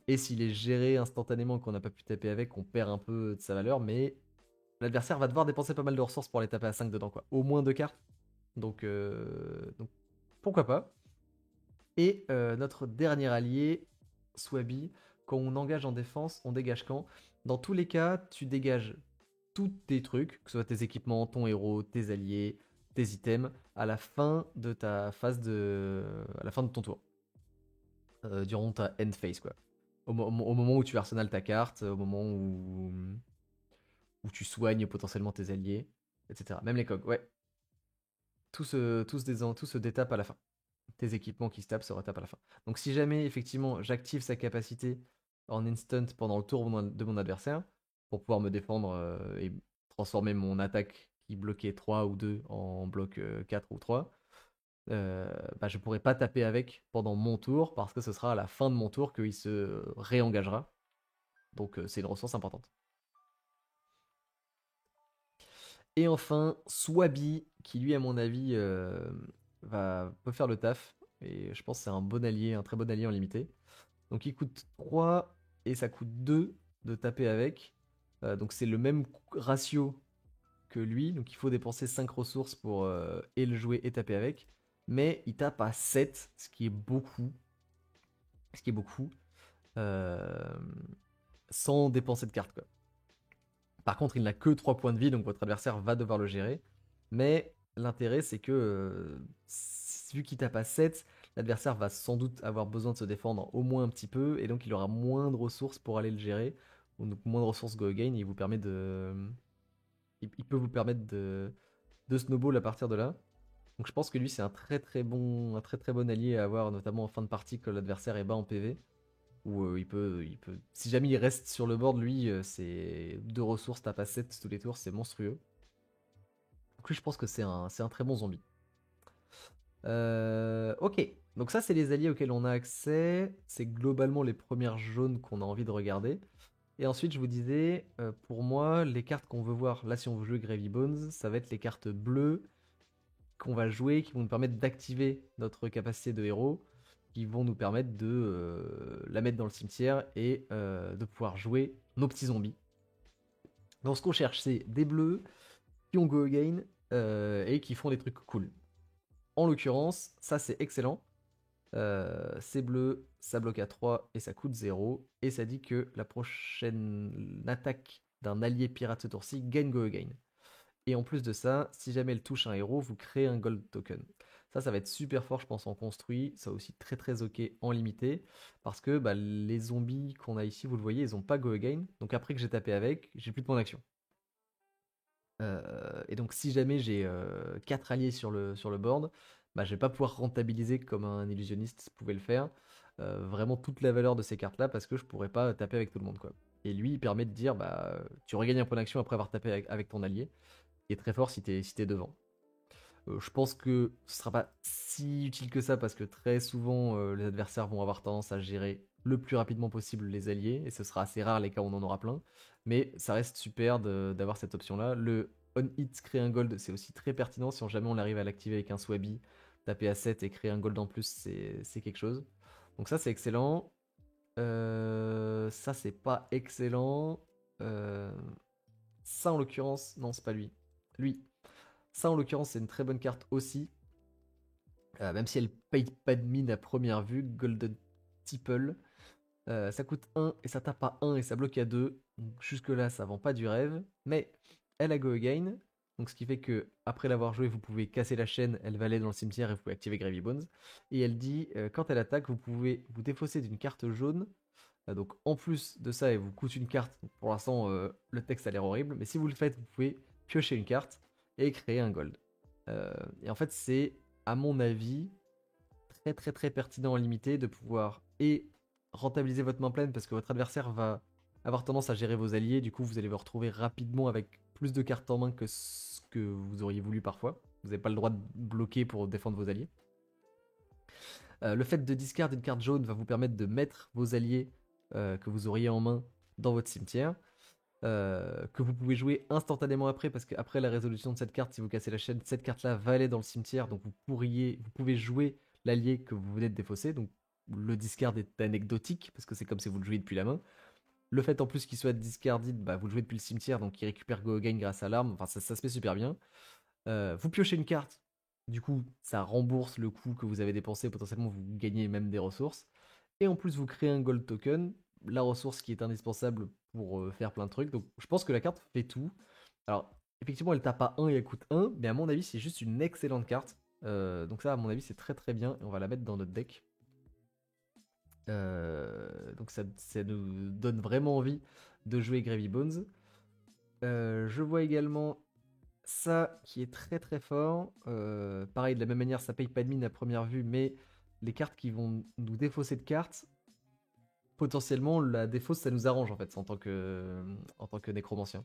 Et s'il est géré instantanément qu'on n'a pas pu taper avec, on perd un peu de sa valeur. Mais l'adversaire va devoir dépenser pas mal de ressources pour aller taper à 5 dedans, quoi. Au moins 2 cartes. Donc pourquoi pas. Et notre dernier allié, Swaby, quand on engage en défense, on dégage quand? Dans tous les cas, tu dégages tous tes trucs, que ce soit tes équipements, ton héros, tes alliés, tes items, à la fin de ta phase à la fin de ton tour. Durant ta end phase, quoi. Au moment où tu arsenales ta carte, au moment où tu soignes potentiellement tes alliés, etc. Même les cogs, ouais. Tout se détape à la fin. Tes équipements qui se tapent se retapent à la fin. Donc si jamais effectivement j'active sa capacité en instant pendant le tour de mon adversaire, pour pouvoir me défendre et transformer mon attaque qui bloquait 3 ou 2 en bloc 4 ou 3, bah, je pourrais pas taper avec pendant mon tour parce que ce sera à la fin de mon tour qu'il se réengagera. Donc c'est une ressource importante. Et enfin, Swaby, qui lui, à mon avis, peut faire le taf. Et je pense que c'est un bon allié, un très bon allié en limité. Donc il coûte 3 et ça coûte 2 de taper avec. Donc c'est le même ratio que lui. Donc il faut dépenser 5 ressources pour et le jouer et taper avec. Mais il tape à 7, ce qui est beaucoup. Ce qui est beaucoup. euh, Sans dépenser de cartes, quoi. Par contre, il n'a que 3 points de vie, donc votre adversaire va devoir le gérer. Mais l'intérêt, c'est que vu qu'il tape à 7, l'adversaire va sans doute avoir besoin de se défendre au moins un petit peu, et donc il aura moins de ressources pour aller le gérer. Donc moins de ressources go again, il vous permet il peut vous permettre de snowball à partir de là. Donc je pense que lui c'est un très très bon allié à avoir, notamment en fin de partie quand l'adversaire est bas en PV. Où si jamais il reste sur le board, lui, c'est 2 ressources, tape à 7 tous les tours, c'est monstrueux. Donc lui, je pense que c'est un très bon zombie. Ok, donc ça, c'est les alliés auxquels on a accès. C'est globalement les premières jaunes qu'on a envie de regarder. Et ensuite, je vous disais, pour moi, les cartes qu'on veut voir, là, si on veut jouer Gravy Bones, ça va être les cartes bleues qu'on va jouer, qui vont nous permettre d'activer notre capacité de héros, qui vont nous permettre de la mettre dans le cimetière et de pouvoir jouer nos petits zombies. Donc ce qu'on cherche, c'est des bleus qui ont go again et qui font des trucs cool. En l'occurrence, ça c'est excellent. C'est bleu, ça bloque à 3 et ça coûte 0. Et ça dit que la prochaine attaque d'un allié pirate ce tour-ci gagne go again. Et en plus de ça, si jamais elle touche un héros, vous créez un gold token. Ça va être super fort, je pense, en construit. Ça aussi très très ok en limité. Parce que bah, les zombies qu'on a ici, vous le voyez, ils ont pas go again. Donc après que j'ai tapé avec, j'ai plus de points d'action. Et donc si jamais j'ai 4 alliés sur le board, bah, je vais pas pouvoir rentabiliser comme un illusionniste pouvait le faire. Vraiment toute la valeur de ces cartes là parce que je pourrais pas taper avec tout le monde quoi. Et lui il permet de dire bah tu regagnes un point d'action après avoir tapé avec ton allié, qui est très fort si t'es devant. Je pense que ce sera pas si utile que ça parce que très souvent les adversaires vont avoir tendance à gérer le plus rapidement possible les alliés et ce sera assez rare les cas où on en aura plein. Mais ça reste super d'avoir cette option là. Le on hit créer un gold c'est aussi très pertinent si jamais on arrive à l'activer avec un Swabi, taper à 7 et créer un gold en plus c'est quelque chose. Donc ça c'est excellent. Ça c'est pas excellent. Euh, Ça en l'occurrence, non c'est pas lui. Lui, ça, en l'occurrence, c'est une très bonne carte aussi. Même si elle paye pas de mine à première vue. Golden Tipple. Ça coûte 1 et ça tape à 1 et ça bloque à 2. Donc jusque-là, ça vend pas du rêve. Mais elle a Go Again. Donc ce qui fait que après l'avoir joué, vous pouvez casser la chaîne, elle va aller dans le cimetière et vous pouvez activer Gravy Bones. Et elle dit, quand elle attaque, vous pouvez vous défausser d'une carte jaune. Donc en plus de ça, elle vous coûte une carte. Donc, pour l'instant, le texte a l'air horrible. Mais si vous le faites, vous pouvez piocher une carte et créer un gold. Et en fait, c'est, à mon avis, très très très pertinent en limité de pouvoir et rentabiliser votre main pleine parce que votre adversaire va avoir tendance à gérer vos alliés. Du coup, vous allez vous retrouver rapidement avec plus de cartes en main que ce que vous auriez voulu parfois. Vous n'avez pas le droit de bloquer pour défendre vos alliés. Le fait de discard une carte jaune va vous permettre de mettre vos alliés que vous auriez en main dans votre cimetière. Que vous pouvez jouer instantanément après, parce qu'après la résolution de cette carte, si vous cassez la chaîne, cette carte-là va aller dans le cimetière, donc vous pouvez jouer l'allié que vous venez de défausser, donc le discard est anecdotique, parce que c'est comme si vous le jouiez depuis la main. Le fait en plus qu'il soit discarded, bah, vous le jouez depuis le cimetière, donc il récupère Go Again grâce à l'arme, enfin ça se fait super bien. Vous piochez une carte, du coup ça rembourse le coût que vous avez dépensé, potentiellement vous gagnez même des ressources. Et en plus vous créez un gold token, la ressource qui est indispensable pour faire plein de trucs. Donc je pense que la carte fait tout. Alors effectivement elle tape pas 1 et elle coûte 1, mais à mon avis c'est juste une excellente carte. Donc ça à mon avis c'est très très bien et on va la mettre dans notre deck. Donc ça nous donne vraiment envie de jouer Gravy Bones. Je vois également ça qui est très très fort. Pareil, de la même manière, ça paye pas de mine à première vue, mais les cartes qui vont nous défausser de cartes, potentiellement la défausse ça nous arrange en fait en tant que nécromancien.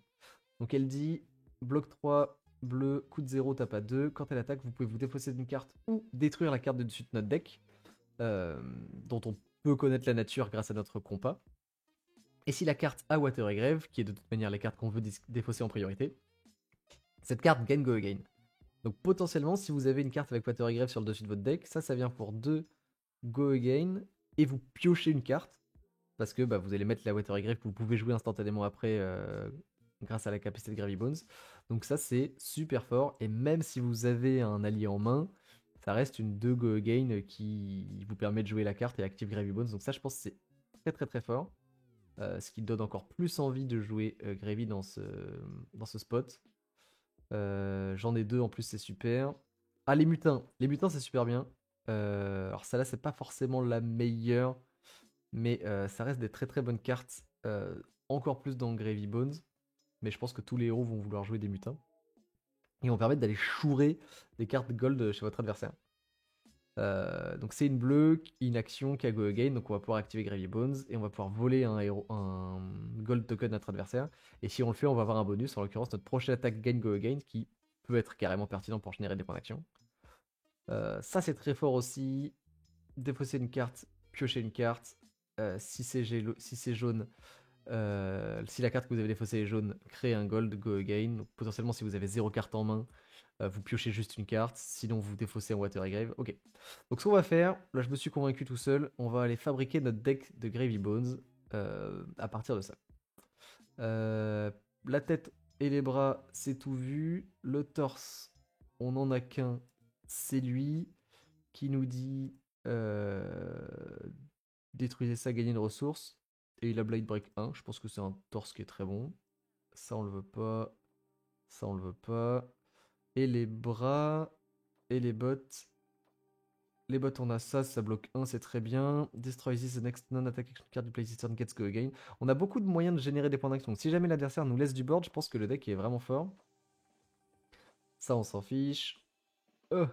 Donc elle dit bloc 3, bleu, coûte 0, tape à 2. Quand elle attaque, vous pouvez vous défausser d'une carte ou détruire la carte de dessus de notre deck, dont on peut connaître la nature grâce à notre compas. Et si la carte a Water et Grave, qui est de toute manière les cartes qu'on veut défausser en priorité, cette carte gagne Go Again. Donc potentiellement, si vous avez une carte avec Water et Grave sur le dessus de votre deck, ça vient pour 2 Go Again, et vous piochez une carte, parce que bah, vous allez mettre la Water et Grave que vous pouvez jouer instantanément après grâce à la capacité de Gravy Bones. Donc ça c'est super fort, et même si vous avez un allié en main, ça reste une 2 Go Again qui vous permet de jouer la carte et active Gravy Bones. Donc ça je pense que c'est très très très fort. Ce qui donne encore plus envie de jouer Gravy dans ce spot. J'en ai deux en plus, c'est super. Ah, les mutins. Les mutins, c'est super bien. Alors, ça là, c'est pas forcément la meilleure, mais ça reste des très très bonnes cartes. Encore plus dans Gravy Bones. Mais je pense que tous les héros vont vouloir jouer des mutins. Et vont permettre d'aller chourer des cartes gold chez votre adversaire. Donc c'est une bleue, une action qui a Go Again, donc on va pouvoir activer Gravy Bones et on va pouvoir voler un gold token de notre adversaire. Et si on le fait, on va avoir un bonus, en l'occurrence notre prochaine attaque gagne Go Again, qui peut être carrément pertinent pour générer des points d'action. Ça c'est très fort aussi. Défausser une carte, piocher une carte. Si c'est jaune, si la carte que vous avez défaussée est jaune, créez un gold, Go Again. Donc potentiellement si vous avez 0 carte en main, vous piochez juste une carte, sinon vous défaussez un Water et Grave. Ok. Donc ce qu'on va faire, là je me suis convaincu tout seul, on va aller fabriquer notre deck de Gravy Bones à partir de ça. la tête et les bras, c'est tout vu. Le torse, on en a qu'un, c'est lui qui nous dit détruisez ça, gagnez une ressource. Et il a Blade Break 1. Je pense que c'est un torse qui est très bon. Ça, on le veut pas. Ça, on le veut pas. Et les bras et les bottes. Les bottes, on a ça, ça bloque 1, c'est très bien. Destroy this, the next non-attack action card you play this turn gets go again. On a beaucoup de moyens de générer des points d'action. Donc si jamais l'adversaire nous laisse du board, je pense que le deck est vraiment fort. Ça, on s'en fiche. Par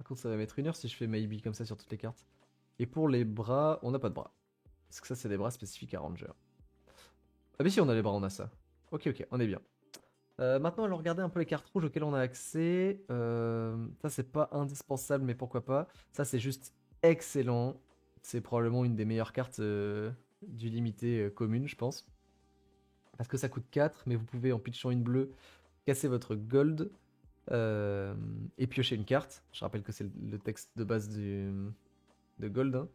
contre, ça va mettre 1 heure si je fais maybe comme ça sur toutes les cartes. Et pour les bras, on n'a pas de bras. Parce que ça, c'est des bras spécifiques à Ranger. Ah mais si, on a les bras, on a ça. Ok, ok, on est bien. Maintenant, allons regarder un peu les cartes rouges auxquelles on a accès. Ça, c'est pas indispensable, mais pourquoi pas. Ça, c'est juste excellent. C'est probablement une des meilleures cartes du limité commune, je pense. Parce que ça coûte 4, mais vous pouvez, en pitchant une bleue, casser votre gold et piocher une carte. Je rappelle que c'est le texte de base de gold.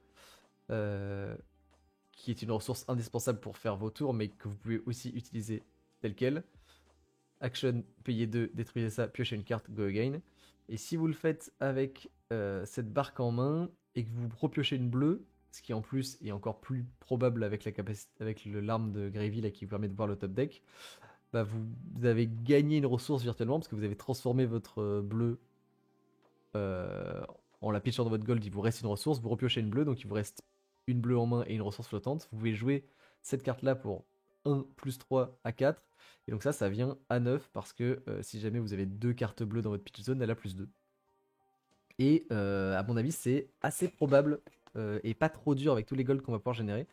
Hein. Qui est une ressource indispensable pour faire vos tours, mais que vous pouvez aussi utiliser telle quelle. Action, payez 2, détruisez ça, piochez une carte, go again. Et si vous le faites avec cette barque en main et que vous repiochez une bleue, ce qui en plus est encore plus probable avec la capacité, avec l'arme de Gravy là, qui vous permet de voir le top deck, bah vous avez gagné une ressource virtuellement parce que vous avez transformé votre bleu en la pitchant dans votre gold. Il vous reste une ressource, vous repiochez une bleue, donc il vous reste une bleue en main et une ressource flottante. Vous pouvez jouer cette carte là pour 1 plus 3 à 4. Et donc ça vient à 9 parce que si jamais vous avez 2 cartes bleues dans votre pitch zone, elle a plus 2. Et à mon avis, c'est assez probable et pas trop dur avec tous les golds qu'on va pouvoir générer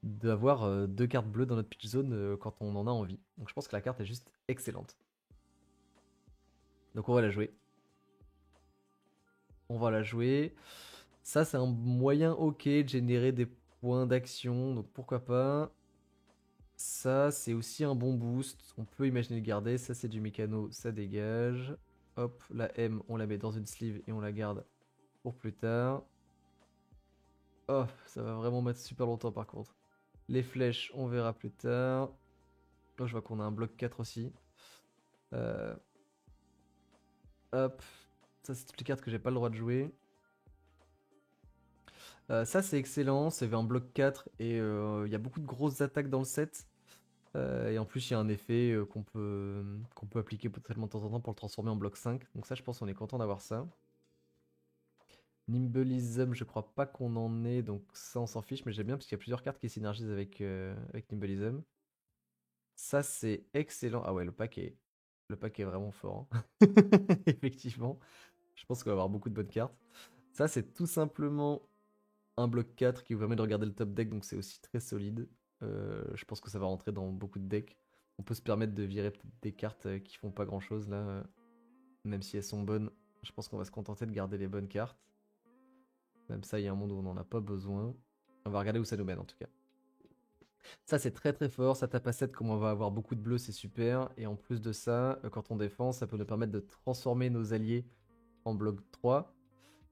d'avoir 2 cartes bleues dans notre pitch zone quand on en a envie. Donc je pense que la carte est juste excellente. Donc on va la jouer. On va la jouer. Ça, c'est un moyen ok de générer des points d'action, donc pourquoi pas. Ça, c'est aussi un bon boost. On peut imaginer le garder. Ça, c'est du mécano, ça dégage. Hop, la M, on la met dans une sleeve et on la garde pour plus tard. Oh, ça va vraiment mettre super longtemps par contre. Les flèches, on verra plus tard. Oh, je vois qu'on a un bloc 4 aussi. Hop, ça, c'est toutes les cartes que j'ai pas le droit de jouer. Ça, c'est excellent. C'est un bloc 4 et il y a beaucoup de grosses attaques dans le set. Et en plus, il y a un effet qu'on peut appliquer potentiellement de temps en temps pour le transformer en bloc 5. Donc ça, je pense qu'on est content d'avoir ça. Nimbleism, je crois pas qu'on en ait, donc ça, on s'en fiche. Mais j'aime bien parce qu'il y a plusieurs cartes qui synergisent avec Nimbleism. Ça, c'est excellent. Ah ouais, le pack est vraiment fort. Hein. Effectivement. Je pense qu'on va avoir beaucoup de bonnes cartes. Ça, c'est tout simplement un bloc 4 qui vous permet de regarder le top deck, donc c'est aussi très solide. Je pense que ça va rentrer dans beaucoup de decks. On peut se permettre de virer peut-être des cartes qui font pas grand chose là, même si elles sont bonnes. Je pense qu'on va se contenter de garder les bonnes cartes. Même ça, il y a un monde où on n'en a pas besoin. On va regarder où ça nous mène en tout cas. Ça, c'est très très fort. Ça tape à 7, comme on va avoir beaucoup de bleus, c'est super. Et en plus de ça, quand on défend, ça peut nous permettre de transformer nos alliés en bloc 3.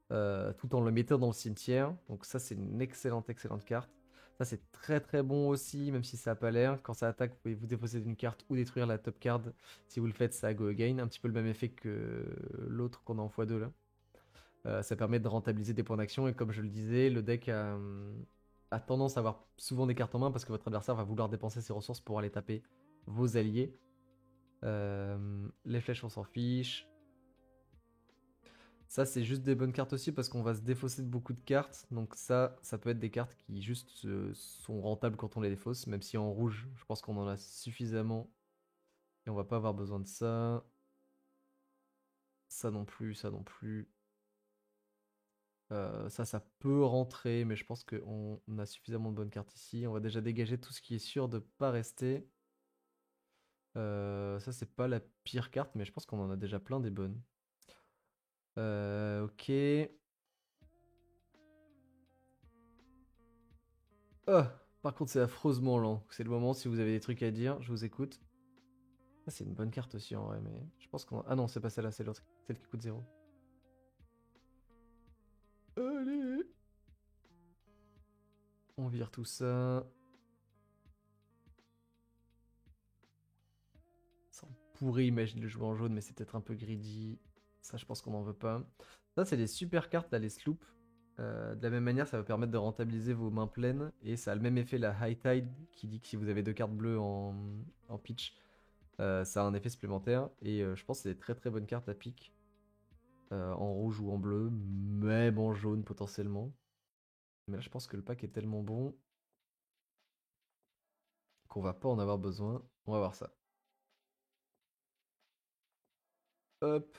Tout en le mettant dans le cimetière. Donc ça, c'est une excellente carte. Ça, c'est très très bon aussi, même si ça n'a pas l'air. Quand ça attaque, vous pouvez vous défausser d'une carte ou détruire la top card. Si vous le faites, ça go again. Un petit peu le même effet que l'autre qu'on a en x2 là. Ça permet de rentabiliser des points d'action. Et comme je le disais, le deck a tendance à avoir souvent des cartes en main parce que votre adversaire va vouloir dépenser ses ressources pour aller taper vos alliés. Les flèches, on s'en fiche. Ça, c'est juste des bonnes cartes aussi parce qu'on va se défausser de beaucoup de cartes. Donc ça peut être des cartes qui juste sont rentables quand on les défausse. Même si en rouge, je pense qu'on en a suffisamment. Et on va pas avoir besoin de ça. Ça non plus, ça non plus. Ça peut rentrer, mais je pense qu'on a suffisamment de bonnes cartes ici. On va déjà dégager tout ce qui est sûr de pas rester. Ça, c'est pas la pire carte, mais je pense qu'on en a déjà plein des bonnes. Ok. Par contre, c'est affreusement lent. C'est le moment, si vous avez des trucs à dire, je vous écoute. Ah, c'est une bonne carte aussi en vrai, mais je pense qu'on... Ah non, c'est pas celle-là, c'est l'autre. Celle qui coûte 0. Allez. On vire tout ça. pourrait imaginer le jouer en jaune, mais c'est peut-être un peu greedy. Ça, je pense qu'on n'en veut pas. Ça, c'est des super cartes, là, les sloops. De la même manière, ça va permettre de rentabiliser vos mains pleines. Et ça a le même effet, la High Tide, qui dit que si vous avez 2 cartes bleues en pitch, ça a un effet supplémentaire. Et je pense que c'est des très très bonnes cartes à pick. En rouge ou en bleu, même en jaune potentiellement. Mais là, je pense que le pack est tellement bon qu'on va pas en avoir besoin. On va voir ça. Hop.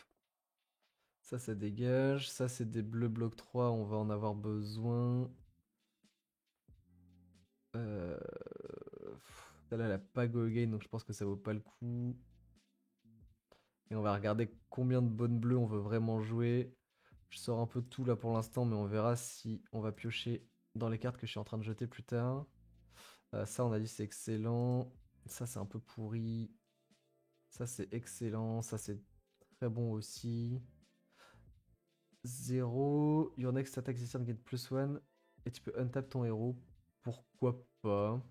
Ça dégage. Ça, c'est des bleus bloc 3. On va en avoir besoin. Euh... Là, elle a pas go again, donc je pense que ça vaut pas le coup. Et on va regarder combien de bonnes bleues on veut vraiment jouer. Je sors un peu de tout là pour l'instant, mais on verra si on va piocher dans les cartes que je suis en train de jeter plus tard. Ça, on a dit c'est excellent. Ça, c'est un peu pourri. Ça, c'est excellent. Ça, c'est très bon aussi. 0. Your next attack this turn get +1. Et tu peux untap ton héros. Pourquoi pas.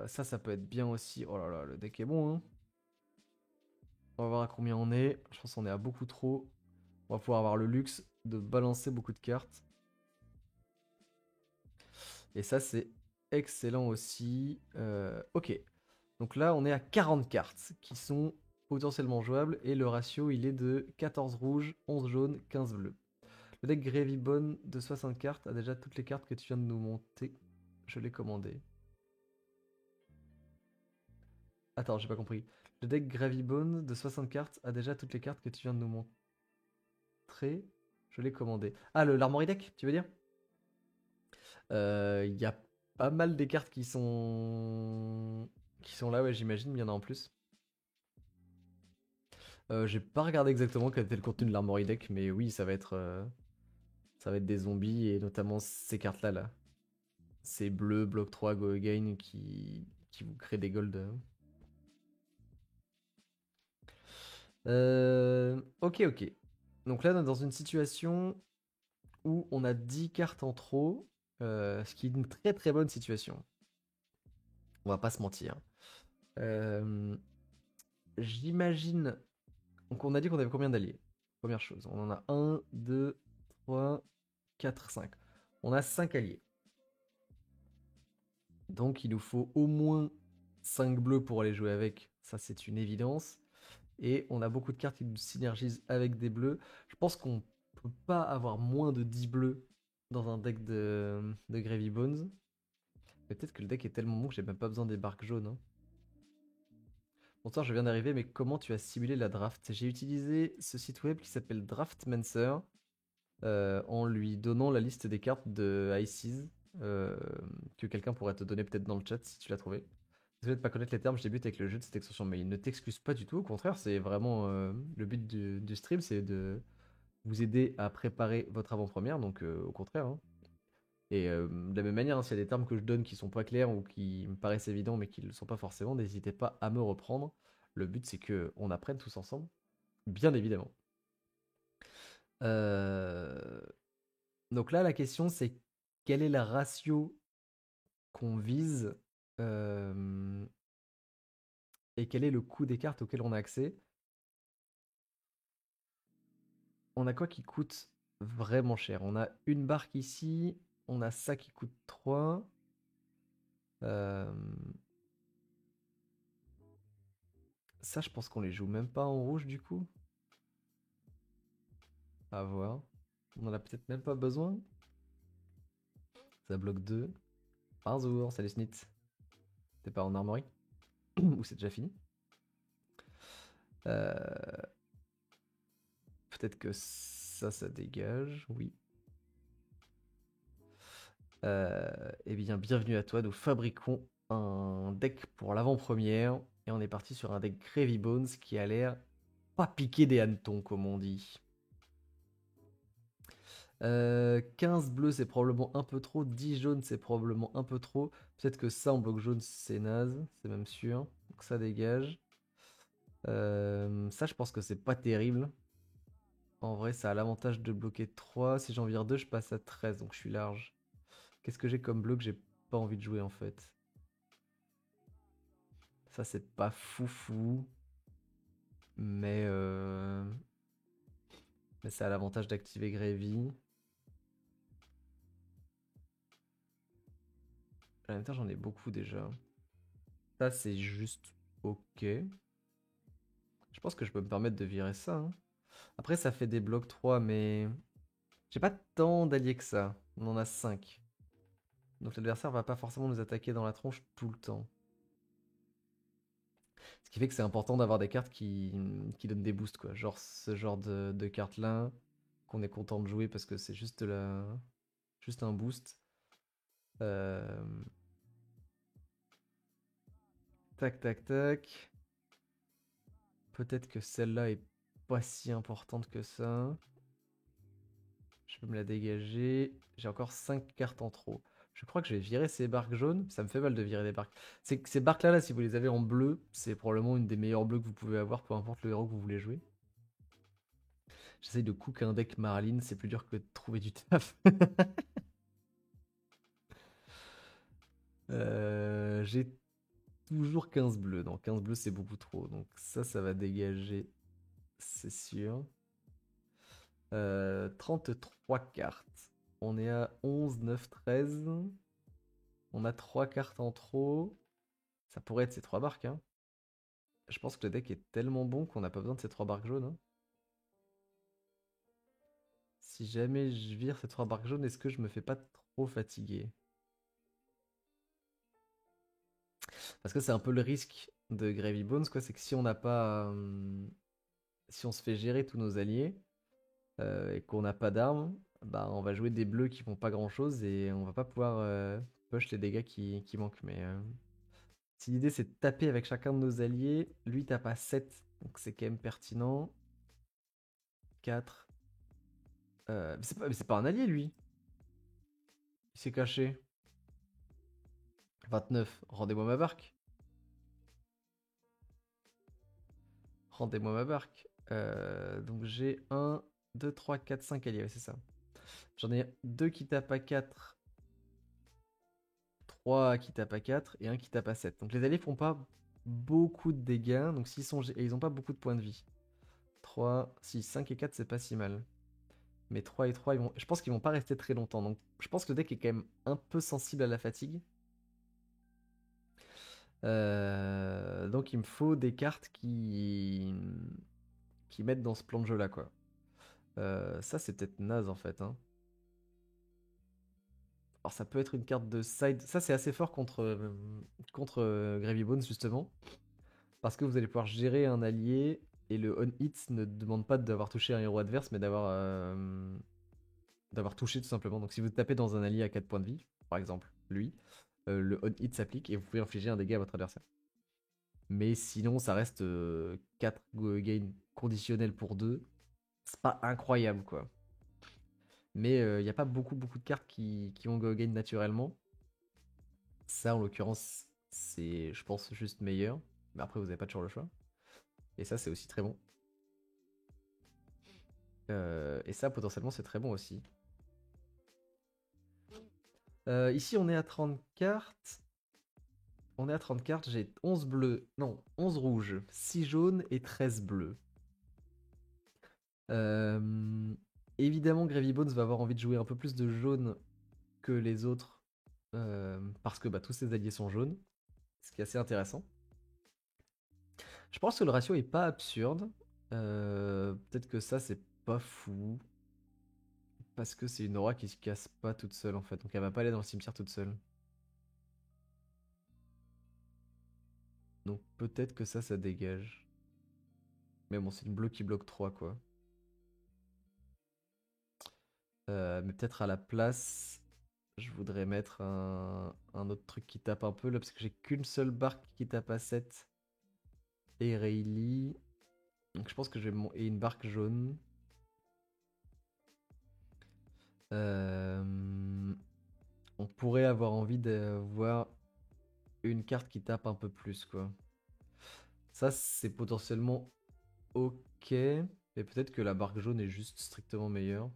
Ça peut être bien aussi. Oh là là, le deck est bon, hein. On va voir à combien on est. Je pense qu'on est à beaucoup trop. On va pouvoir avoir le luxe de balancer beaucoup de cartes. Et ça, c'est excellent aussi. Ok. Donc là, on est à 40 cartes qui sont potentiellement jouables. Et le ratio, il est de 14 rouges, 11 jaunes, 15 bleus. Le deck Gravy Bone de 60 cartes a déjà toutes les cartes que tu viens de nous monter. Je l'ai commandé. Attends, j'ai pas compris. Le deck Gravy Bone de 60 cartes a déjà toutes les cartes que tu viens de nous montrer. Je l'ai commandé. Ah, l'Armory Deck, tu veux dire? Il y a pas mal des cartes qui sont là, ouais, j'imagine, mais il y en a en plus. J'ai pas regardé exactement quel était le contenu de l'Armory Deck, mais oui, ça va être des zombies et notamment ces cartes-là, là. C'est bleu, bloc 3, go again qui vous crée des golds. Ok, ok. Donc là, on est dans une situation où on a 10 cartes en trop, ce qui est une très très bonne situation. On va pas se mentir. J'imagine. Donc on a dit qu'on avait combien d'alliés? Première chose, on en a 1, 2, 3, 4, 5. On a 5 alliés. Donc il nous faut au moins 5 bleus pour aller jouer avec. Ça, c'est une évidence. Et on a beaucoup de cartes qui nous synergisent avec des bleus. Je pense qu'on peut pas avoir moins de 10 bleus dans un deck de Gravy Bones. Mais peut-être que le deck est tellement bon que j'ai même pas besoin des barques jaunes. Hein. Bonsoir, je viens d'arriver, mais comment tu as simulé la draft? J'ai utilisé ce site web qui s'appelle Draftmancer en lui donnant la liste des cartes de ICES que quelqu'un pourrait te donner peut-être dans le chat si tu l'as trouvé. Désolé de pas connaître les termes, je débute avec le jeu de cette extension, mais il ne t'excuse pas du tout, au contraire, c'est vraiment le but du stream, c'est de vous aider à préparer votre avant-première, donc au contraire. Hein. Et de la même manière, hein, s'il y a des termes que je donne qui sont pas clairs ou qui me paraissent évidents mais qui ne le sont pas forcément, n'hésitez pas à me reprendre. Le but c'est que on apprenne tous ensemble, bien évidemment. Euh, Donc là, la question c'est quel est la ratio qu'on vise euh, et quel est le coût des cartes auxquelles on a accès. On a quoi qui coûte vraiment cher? On a une barque ici, on a ça qui coûte 3. Euh, Ça, je pense qu'on les joue même pas en rouge du coup. À voir. On en a peut-être même pas besoin. Ça bloque 2. Bonjour, salut Snit. T'es pas en armory? Ou c'est déjà fini? Euh, Peut-être que ça dégage, oui. Eh bien, bienvenue à toi. Nous fabriquons un deck pour l'avant-première. Et on est parti sur un deck Gravy Bones qui a l'air pas piqué des hannetons, comme on dit. 15 bleus, c'est probablement un peu trop. 10 jaunes, c'est probablement un peu trop. Peut-être que ça, en bloc jaune, c'est naze. C'est même sûr. Donc ça dégage. Ça, je pense que c'est pas terrible. En vrai, ça a l'avantage de bloquer 3. Si j'en vire 2, je passe à 13. Donc je suis large. Qu'est-ce que j'ai comme bleu que j'ai pas envie de jouer en fait? Ça, c'est pas foufou. Mais, mais ça a l'avantage d'activer Gravy. En même temps, j'en ai beaucoup déjà. Ça, c'est juste ok. Je pense que je peux me permettre de virer ça, hein. Après, ça fait des blocs 3, mais j'ai pas tant d'alliés que ça. On en a 5. Donc l'adversaire va pas forcément nous attaquer dans la tronche tout le temps. Ce qui fait que c'est important d'avoir des cartes qui donnent des boosts, quoi. Genre ce genre de cartes-là, qu'on est content de jouer parce que c'est juste, juste un boost. Euh, Tac, tac, tac. Peut-être que celle-là est pas si importante que ça. Je peux me la dégager. J'ai encore 5 cartes en trop. Je crois que je vais virer ces barques jaunes. Ça me fait mal de virer des barques. Ces barques-là, là, si vous les avez en bleu, c'est probablement une des meilleures bleus que vous pouvez avoir, peu importe le héros que vous voulez jouer. J'essaye de cook un deck Marlin, c'est plus dur que de trouver du taf. J'ai toujours 15 bleus. Non, 15 bleus, c'est beaucoup trop. Donc ça va dégager, c'est sûr. 33 cartes. On est à 11, 9, 13. On a 3 cartes en trop. Ça pourrait être ces 3 barques, hein. Je pense que le deck est tellement bon qu'on n'a pas besoin de ces 3 barques jaunes, hein. Si jamais je vire ces 3 barques jaunes, est-ce que je me fais pas trop fatiguer? Parce que c'est un peu le risque de Gravy Bones, quoi. C'est que si on n'a pas. Si on se fait gérer tous nos alliés et qu'on n'a pas d'armes, bah on va jouer des bleus qui font pas grand chose et on va pas pouvoir push les dégâts qui manquent. Mais si l'idée c'est de taper avec chacun de nos alliés, lui tape à 7, donc c'est quand même pertinent. 4. Mais c'est pas un allié lui. Il s'est caché. 29. Rendez-moi ma barque. Rendez-moi ma barque. Donc j'ai 1, 2, 3, 4, 5 alliés, ouais, c'est ça. J'en ai 2 qui tapent à 4, 3 qui tapent à 4 et 1 qui tape à 7. Donc les alliés font pas beaucoup de dégâts, donc s'ils sont et ils ont pas beaucoup de points de vie. 3, 6, 5 et 4, c'est pas si mal. Mais 3 et 3, je pense qu'ils vont pas rester très longtemps. Donc je pense que le deck est quand même un peu sensible à la fatigue. Donc il me faut des cartes qui mettent dans ce plan de jeu là, quoi. Ça c'est peut-être naze en fait, hein. Alors ça peut être une carte de side. Ça c'est assez fort contre Gravy Bones justement. Parce que vous allez pouvoir gérer un allié et le on-hit ne demande pas d'avoir touché un héros adverse, mais d'avoir touché tout simplement. Donc si vous tapez dans un allié à 4 points de vie, par exemple lui, le on-hit s'applique et vous pouvez infliger un dégât à votre adversaire. Mais sinon ça reste 4 gains conditionnels pour 2. C'est pas incroyable quoi. Mais il n'y a pas beaucoup de cartes qui ont go gain naturellement. Ça en l'occurrence c'est je pense juste meilleur. Mais après vous n'avez pas toujours le choix. Et ça c'est aussi très bon. Et ça, potentiellement, c'est très bon aussi. Ici, on est à 30 cartes. On est à 30 cartes. J'ai 11 bleus. Non, 11 rouges, 6 jaunes et 13 bleus. Euh, Évidemment, Gravy Bones va avoir envie de jouer un peu plus de jaune que les autres. Parce que bah, tous ses alliés sont jaunes. Ce qui est assez intéressant. Je pense que le ratio est pas absurde. Peut-être que ça, c'est pas fou. Parce que c'est une aura qui se casse pas toute seule en fait. Donc elle va pas aller dans le cimetière toute seule. Donc peut-être que ça dégage. Mais bon, c'est une bleue qui bloque 3 quoi. Mais peut-être à la place, je voudrais mettre un autre truc qui tape un peu là, parce que j'ai qu'une seule barque qui tape à 7. Et Rayleigh. Donc je pense que je vais et une barque jaune. On pourrait avoir envie de voir une carte qui tape un peu plus quoi. Ça c'est potentiellement ok. Mais peut-être que la barque jaune est juste strictement meilleure.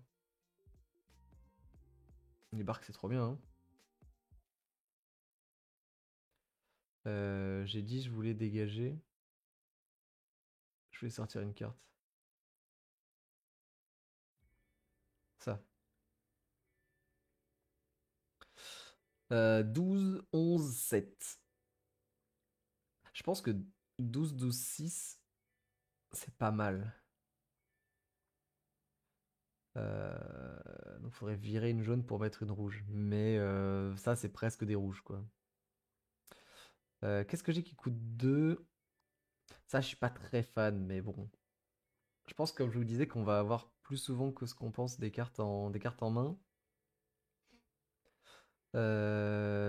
Les barques c'est trop bien hein. J'ai dit je voulais dégager. Je voulais sortir une carte. Ça. 12, 11, 7. Je pense que 12, 12, 6, c'est pas mal. Donc faudrait virer une jaune pour mettre une rouge. Mais ça, c'est presque des rouges, quoi. Qu'est-ce que j'ai qui coûte 2? Ça, je suis pas très fan, mais bon. Je pense, comme je vous disais, qu'on va avoir plus souvent que ce qu'on pense des cartes en main.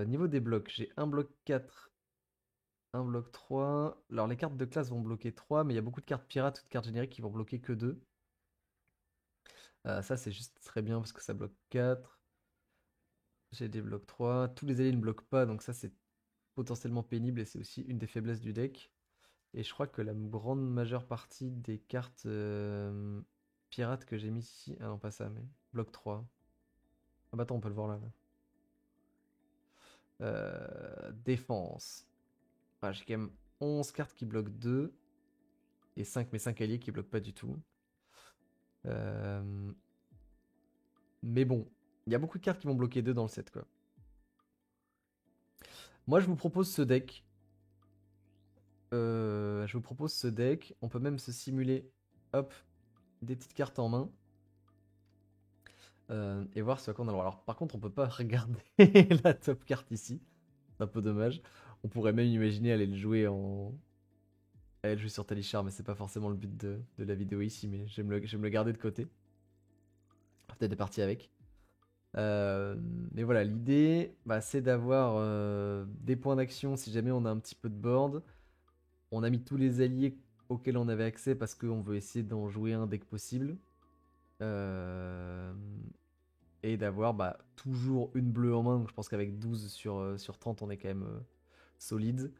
Niveau des blocs, j'ai un bloc 4, un bloc 3. Alors, les cartes de classe vont bloquer 3, mais il y a beaucoup de cartes pirates ou de cartes génériques qui vont bloquer que 2. Ça, c'est juste très bien parce que ça bloque 4. J'ai des blocs 3. Tous les alliés ne bloquent pas, donc ça, c'est potentiellement pénible et c'est aussi une des faiblesses du deck. Et je crois que la grande majeure partie des cartes pirates que j'ai mis ici. Ah non, pas ça, mais bloc 3. Ah bah attends, on peut le voir là. Défense. Ah, j'ai quand même 11 cartes qui bloquent 2 et 5 mes 5 alliés qui bloquent pas du tout. Mais bon, il y a beaucoup de cartes qui vont bloquer 2 dans le set, quoi. Moi, je vous propose ce deck. Je vous propose ce deck. On peut même se simuler, hop, des petites cartes en main. Et voir ce à quoi on a le droit. Alors, par contre, on peut pas regarder la top carte ici. C'est un peu dommage. On pourrait même imaginer aller le jouer en. Aller le jouer sur Talichar, mais c'est pas forcément le but de la vidéo ici. Mais j'aime le garder de côté. Peut-être des parties avec. Mais voilà, l'idée, bah, c'est d'avoir des points d'action si jamais on a un petit peu de board. On a mis tous les alliés auxquels on avait accès parce qu'on veut essayer d'en jouer un dès que possible. Et d'avoir bah, toujours une bleue en main. Donc je pense qu'avec 12 sur 30, on est quand même solide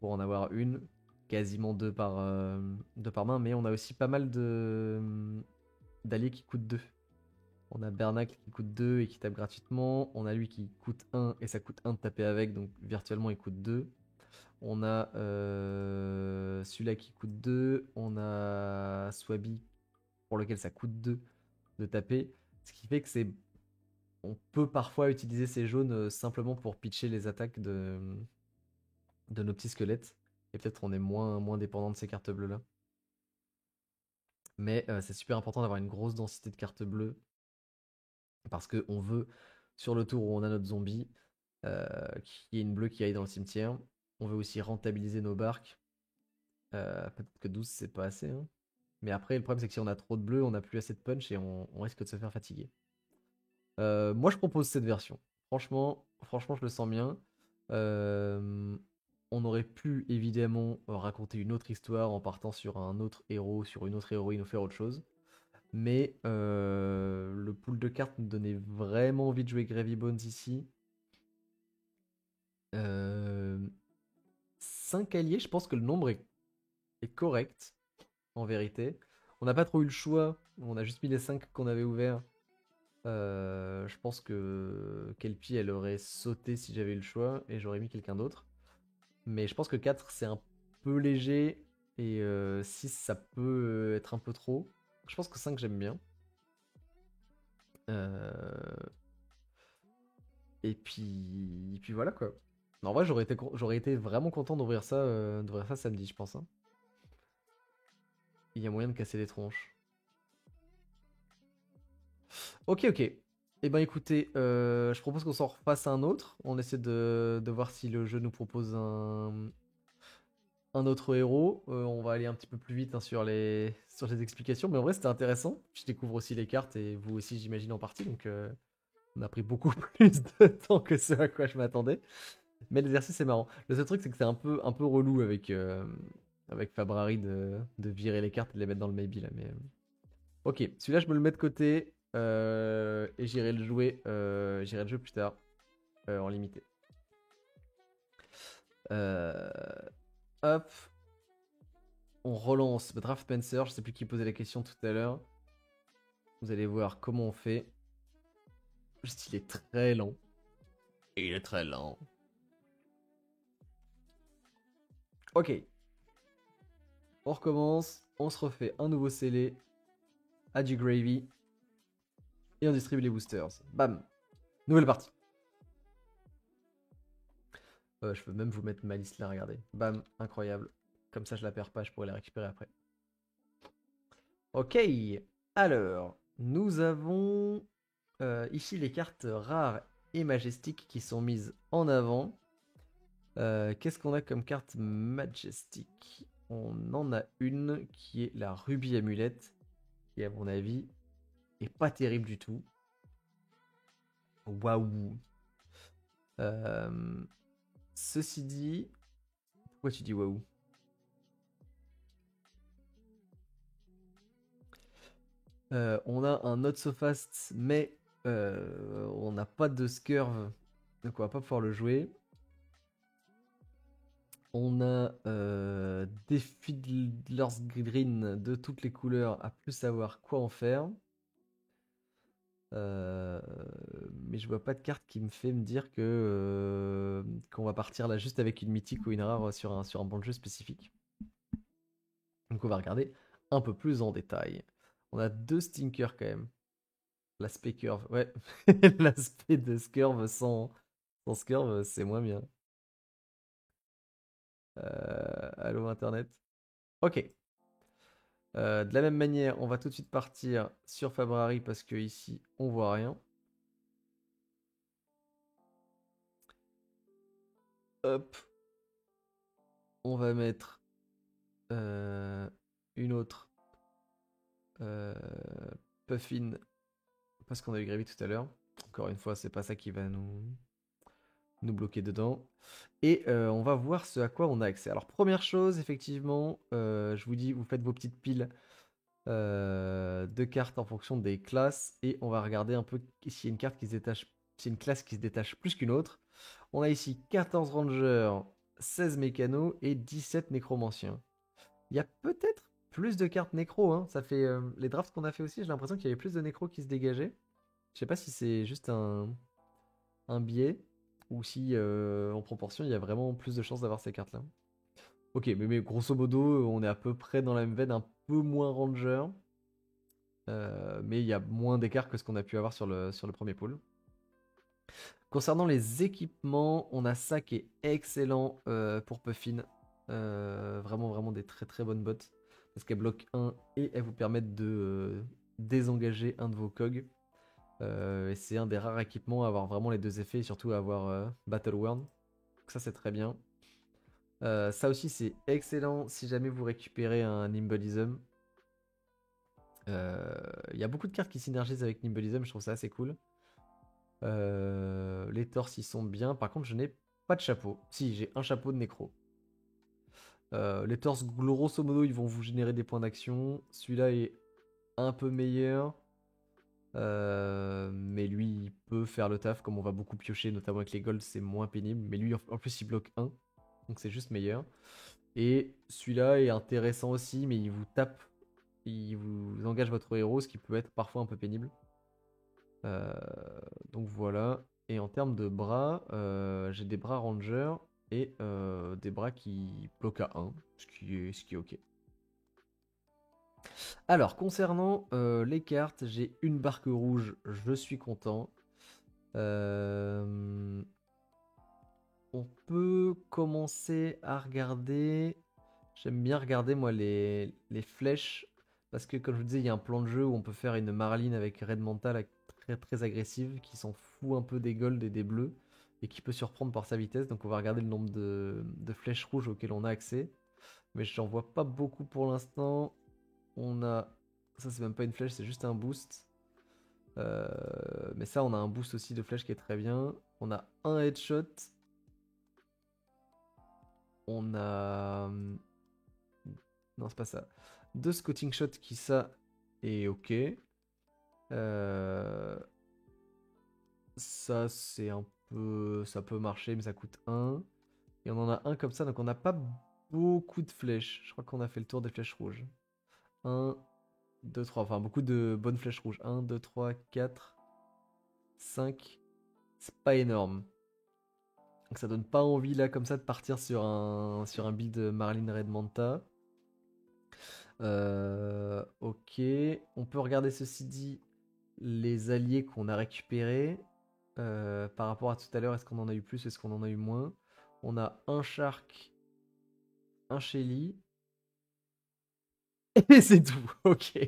pour en avoir une. Quasiment deux par main. Mais on a aussi pas mal d'alliés qui coûtent 2. On a Bernacle qui coûte 2 et qui tape gratuitement. On a lui qui coûte 1 et ça coûte 1 de taper avec. Donc virtuellement il coûte 2. On a celui-là qui coûte 2. On a Swabi pour lequel ça coûte 2 de taper. Ce qui fait que c'est on peut parfois utiliser ces jaunes simplement pour pitcher les attaques de nos petits squelettes. Et peut-être on est moins dépendant de ces cartes bleues là. Mais c'est super important d'avoir une grosse densité de cartes bleues. Parce qu'on veut, sur le tour où on a notre zombie, qu'il y ait une bleue qui aille dans le cimetière. On veut aussi rentabiliser nos barques. Peut-être que 12 c'est pas assez. Hein. Mais après, le problème c'est que si on a trop de bleus, on n'a plus assez de punch et on risque de se faire fatiguer. Moi je propose cette version. Franchement, je le sens bien. On aurait pu évidemment raconter une autre histoire en partant sur un autre héros, sur une autre héroïne ou faire autre chose. Mais le pool de cartes nous donnait vraiment envie de jouer Gravy Bones ici. 5 alliés, je pense que le nombre est correct, en vérité. On n'a pas trop eu le choix, on a juste mis les 5 qu'on avait ouverts. Je pense que Kelpie, elle aurait sauté si j'avais eu le choix, et j'aurais mis quelqu'un d'autre. Mais je pense que 4, c'est un peu léger, et 6, ça peut être un peu trop. Je pense que 5, j'aime bien. Et puis voilà quoi. En vrai, j'aurais été vraiment content d'ouvrir ça samedi, je pense. Hein. Il y a moyen de casser les tronches. Ok, ok. Eh ben écoutez, je propose qu'on s'en refasse un autre. On essaie de voir si le jeu nous propose un autre héros. On va aller un petit peu plus vite hein, sur les explications. Mais en vrai, c'était intéressant. Je découvre aussi les cartes et vous aussi, j'imagine, en partie. Donc, on a pris beaucoup plus de temps que ce à quoi je m'attendais. Mais l'exercice est marrant. Le seul truc, c'est que c'est un peu relou avec Fabrari de virer les cartes et de les mettre dans le maybe là. Mais ok, celui-là, je me le mets de côté et j'irai le jouer plus tard en limité. Euh, hop, on relance Draft Spencer. Je sais plus qui posait la question tout à l'heure. Vous allez voir comment on fait. Juste, il est très lent. Il est très lent. Ok. On recommence. On se refait un nouveau scellé. À du gravy. Et on distribue les boosters. Bam. Nouvelle partie. Je peux même vous mettre ma liste là, regardez. Bam, incroyable. Comme ça, je la perds pas, je pourrais la récupérer après. Ok, alors, nous avons ici les cartes rares et majestiques qui sont mises en avant. Qu'est-ce qu'on a comme carte majestique? On en a une qui est la Ruby Amulette, qui à mon avis est pas terrible du tout. Waouh! Euh, Ceci dit, pourquoi tu dis waouh? On a un Not So Fast, mais on n'a pas de Scurve, donc on va pas pouvoir le jouer. On a des Fiddler's Green de toutes les couleurs, à plus savoir quoi en faire. Mais je vois pas de carte qui me fait me dire que qu'on va partir là juste avec une mythique ou une rare sur un banc de jeu spécifique. Donc on va regarder un peu plus en détail. On a deux Stinkers quand même. L'aspect curve, ouais. L'aspect de Scurve sans Scurve, c'est moins bien. Allô Internet. Ok. De la même manière, on va tout de suite partir sur Fabrari parce que ici, on voit rien. Hop. On va mettre une autre euh, Puffin parce qu'on a eu Gravy tout à l'heure. Encore une fois, c'est pas ça qui va nous bloquer dedans. Et on va voir ce à quoi on a accès. Alors première chose, effectivement, je vous dis, vous faites vos petites piles de cartes en fonction des classes et on va regarder un peu s'il y a une carte qui se détache, s'il y a une classe qui se détache plus qu'une autre. On a ici 14 rangers, 16 mécanos et 17 nécromanciens. Il y a peut-être plus de cartes nécro, hein. Ça fait les drafts qu'on a fait aussi, j'ai l'impression qu'il y avait plus de nécro qui se dégageaient. Je sais pas si c'est juste un biais ou si en proportion il y a vraiment plus de chances d'avoir ces cartes là. Ok, mais grosso modo, on est à peu près dans la même veine, un peu moins ranger. Mais il y a moins d'écart que ce qu'on a pu avoir sur le premier pool. Concernant les équipements, on a ça qui est excellent pour Puffin. Vraiment, vraiment des très très bonnes bottes. Parce qu'elles bloquent 1 et elles vous permettent de désengager un de vos cogs. Et c'est un des rares équipements à avoir vraiment les deux effets et surtout à avoir Battle Worn. Donc ça c'est très bien. Ça aussi c'est excellent si jamais vous récupérez un Nimbulism. Il y a beaucoup de cartes qui synergisent avec Nimbulism, je trouve ça assez cool. Les torses ils sont bien. Par contre, je n'ai pas de chapeau. Si, j'ai un chapeau de nécro. Les torses, grosso modo, ils vont vous générer des points d'action. Celui-là est un peu meilleur. Mais lui, il peut faire le taf. Comme on va beaucoup piocher, notamment avec les golds, c'est moins pénible. Mais lui, en plus, il bloque 1. Donc c'est juste meilleur. Et celui-là est intéressant aussi, mais il vous tape. Il vous engage votre héros, ce qui peut être parfois un peu pénible. Euh, donc voilà. Et en termes de bras, j'ai des bras ranger et des bras qui bloquent à 1, ce qui est ok. Alors, concernant les cartes, j'ai une barque rouge, je suis content. On peut commencer à regarder. J'aime bien regarder moi les flèches. Parce que comme je vous disais, il y a un plan de jeu où on peut faire une Marline avec Red Mental très, très agressive qui s'en fout un peu des golds et des bleus et qui peut surprendre par sa vitesse. Donc on va regarder le nombre de flèches rouges auxquelles on a accès. Mais j'en vois pas beaucoup pour l'instant. On a... Ça c'est même pas une flèche, c'est juste un boost. Mais ça on a un boost aussi de flèches qui est très bien. On a un headshot. On a... Non c'est pas ça. Deux scouting shots qui ça est ok. Euh, Ça, c'est un peu. Ça peut marcher, mais ça coûte 1. Et on en a un comme ça, donc on n'a pas beaucoup de flèches. Je crois qu'on a fait le tour des flèches rouges. 1, 2, 3. Enfin, beaucoup de bonnes flèches rouges. 1, 2, 3, 4, 5. C'est pas énorme. Donc ça donne pas envie là comme ça de partir sur un build Marlin Red Manta. Ok, on peut regarder ceci dit les alliés qu'on a récupérés. Par rapport à tout à l'heure, est-ce qu'on en a eu plus, est-ce qu'on en a eu moins? On a un Shark, un Shelly, et c'est tout. Ok.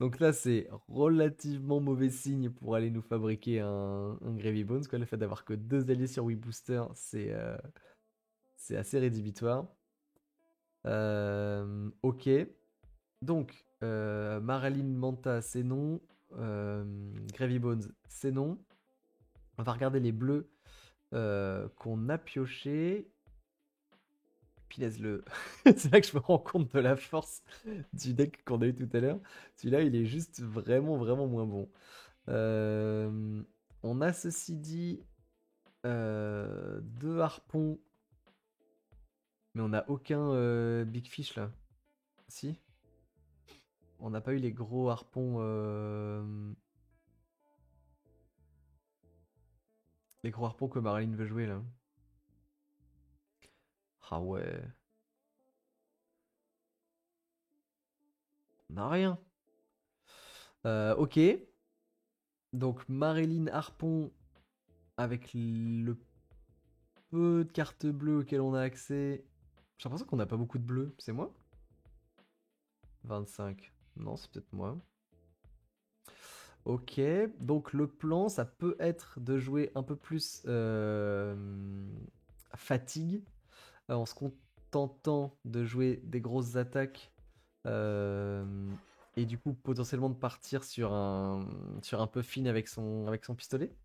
Donc là, c'est relativement mauvais signe pour aller nous fabriquer un Gravy Bones, quoi. Le fait d'avoir que 2 alliés sur WeBooster, c'est assez rédhibitoire. Ok. Donc, Marilyn Manta, c'est non. Gravy Bones, c'est non. On va regarder les bleus qu'on a piochés. Punaise, c'est là que je me rends compte de la force du deck qu'on a eu tout à l'heure. Celui-là, il est juste vraiment, vraiment moins bon. On a ceci dit 2 harpons, mais on n'a aucun Big Fish là. Si? On n'a pas eu les gros harpons. Les gros harpons que Marilyn veut jouer là. Ah ouais. On n'a rien. Ok. Donc Marilyn Harpon avec le peu de cartes bleues auxquelles on a accès. J'ai l'impression qu'on n'a pas beaucoup de bleus. C'est moi? 25. Non, c'est peut-être moi. Ok, donc le plan, ça peut être de jouer un peu plus fatigue, en se contentant de jouer des grosses attaques, euh, et du coup potentiellement de partir sur un puffin avec son pistolet.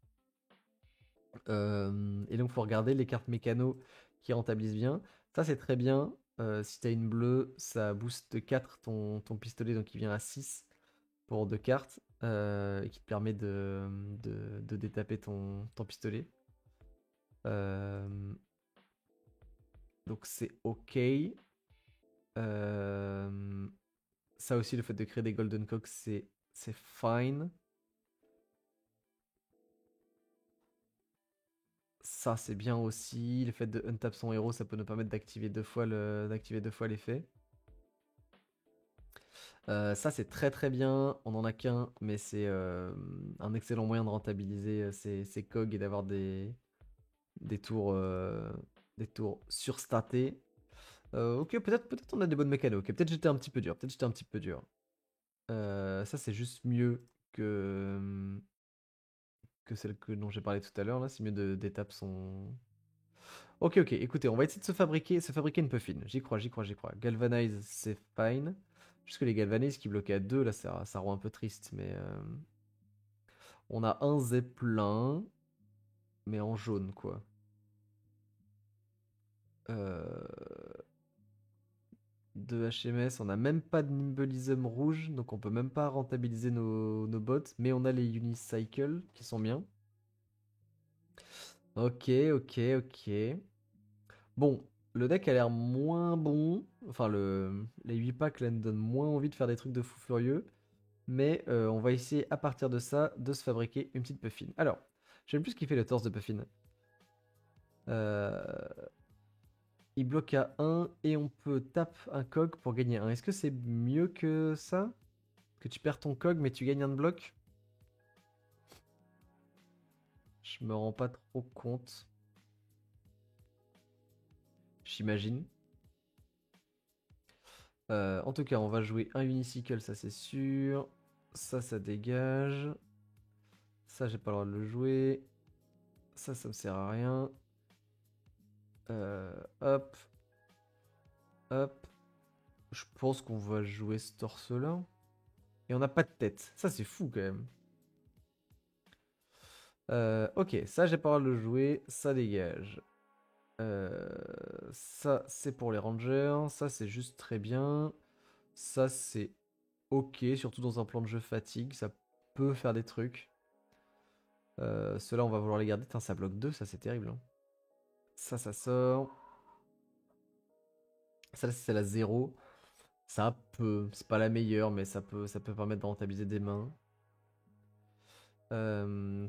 Et donc faut regarder les cartes mécano qui rentabilisent bien. Ça c'est très bien. Si t'as une bleue, ça booste de 4 ton pistolet, donc il vient à 6 pour 2 cartes, et qui te permet de détaper ton pistolet. Euh, donc c'est ok. Euh, Ça aussi, le fait de créer des Golden Cocks, c'est fine. Ça, c'est bien aussi. Le fait de untap son héros, ça peut nous permettre d'activer 2 fois l'effet. Ça, c'est très très bien. On en a qu'un, mais c'est un excellent moyen de rentabiliser ses cogs et d'avoir des tours, euh, des tours surstatés. Ok, peut-être on a des bonnes mécanos. Ok, peut-être j'étais un petit peu dur. Peut-être j'étais un petit peu dur. Ça, c'est juste mieux que celle dont j'ai parlé tout à l'heure. Là, c'est mieux d'étape son. Ok, ok. Écoutez, on va essayer de se fabriquer une puffin. J'y crois, j'y crois, j'y crois. Galvanize, c'est fine. Juste que les Galvanize qui bloquaient à 2, là, ça rend un peu triste. Mais on a un Zeppelin, mais en jaune, quoi. De HMS, on n'a même pas de Nimbulism rouge, donc on peut même pas rentabiliser nos bots, mais on a les Unicycle qui sont bien. Ok, ok, ok. Bon, le deck a l'air moins bon. Enfin, les 8 packs là nous donnent moins envie de faire des trucs de fou furieux. Mais on va essayer à partir de ça de se fabriquer une petite Puffin. Alors, j'aime plus ce qu'il fait le torse de Puffin. Euh, il bloque à 1 et on peut tap un cog pour gagner 1. Est-ce que c'est mieux que ça? Que tu perds ton cog mais tu gagnes un de bloc? Je me rends pas trop compte. J'imagine. En tout cas, on va jouer un Unicycle, ça c'est sûr. Ça dégage. Ça, j'ai pas le droit de le jouer. Ça me sert à rien. Hop, hop. Je pense qu'on va jouer ce torse-là. Et on n'a pas de tête. Ça, c'est fou quand même. Ok, ça, j'ai pas le droit de le jouer. Ça dégage. Euh, Ça, c'est pour les rangers. Ça, c'est juste très bien. Ça, c'est ok, surtout dans un plan de jeu fatigue. Ça peut faire des trucs. Ceux-là, on va vouloir les garder. Putain, ça bloque 2, ça, c'est terrible, hein. Ça sort. Ça, là, c'est la 0. Ça peut. C'est pas la meilleure, mais ça peut permettre de rentabiliser des mains.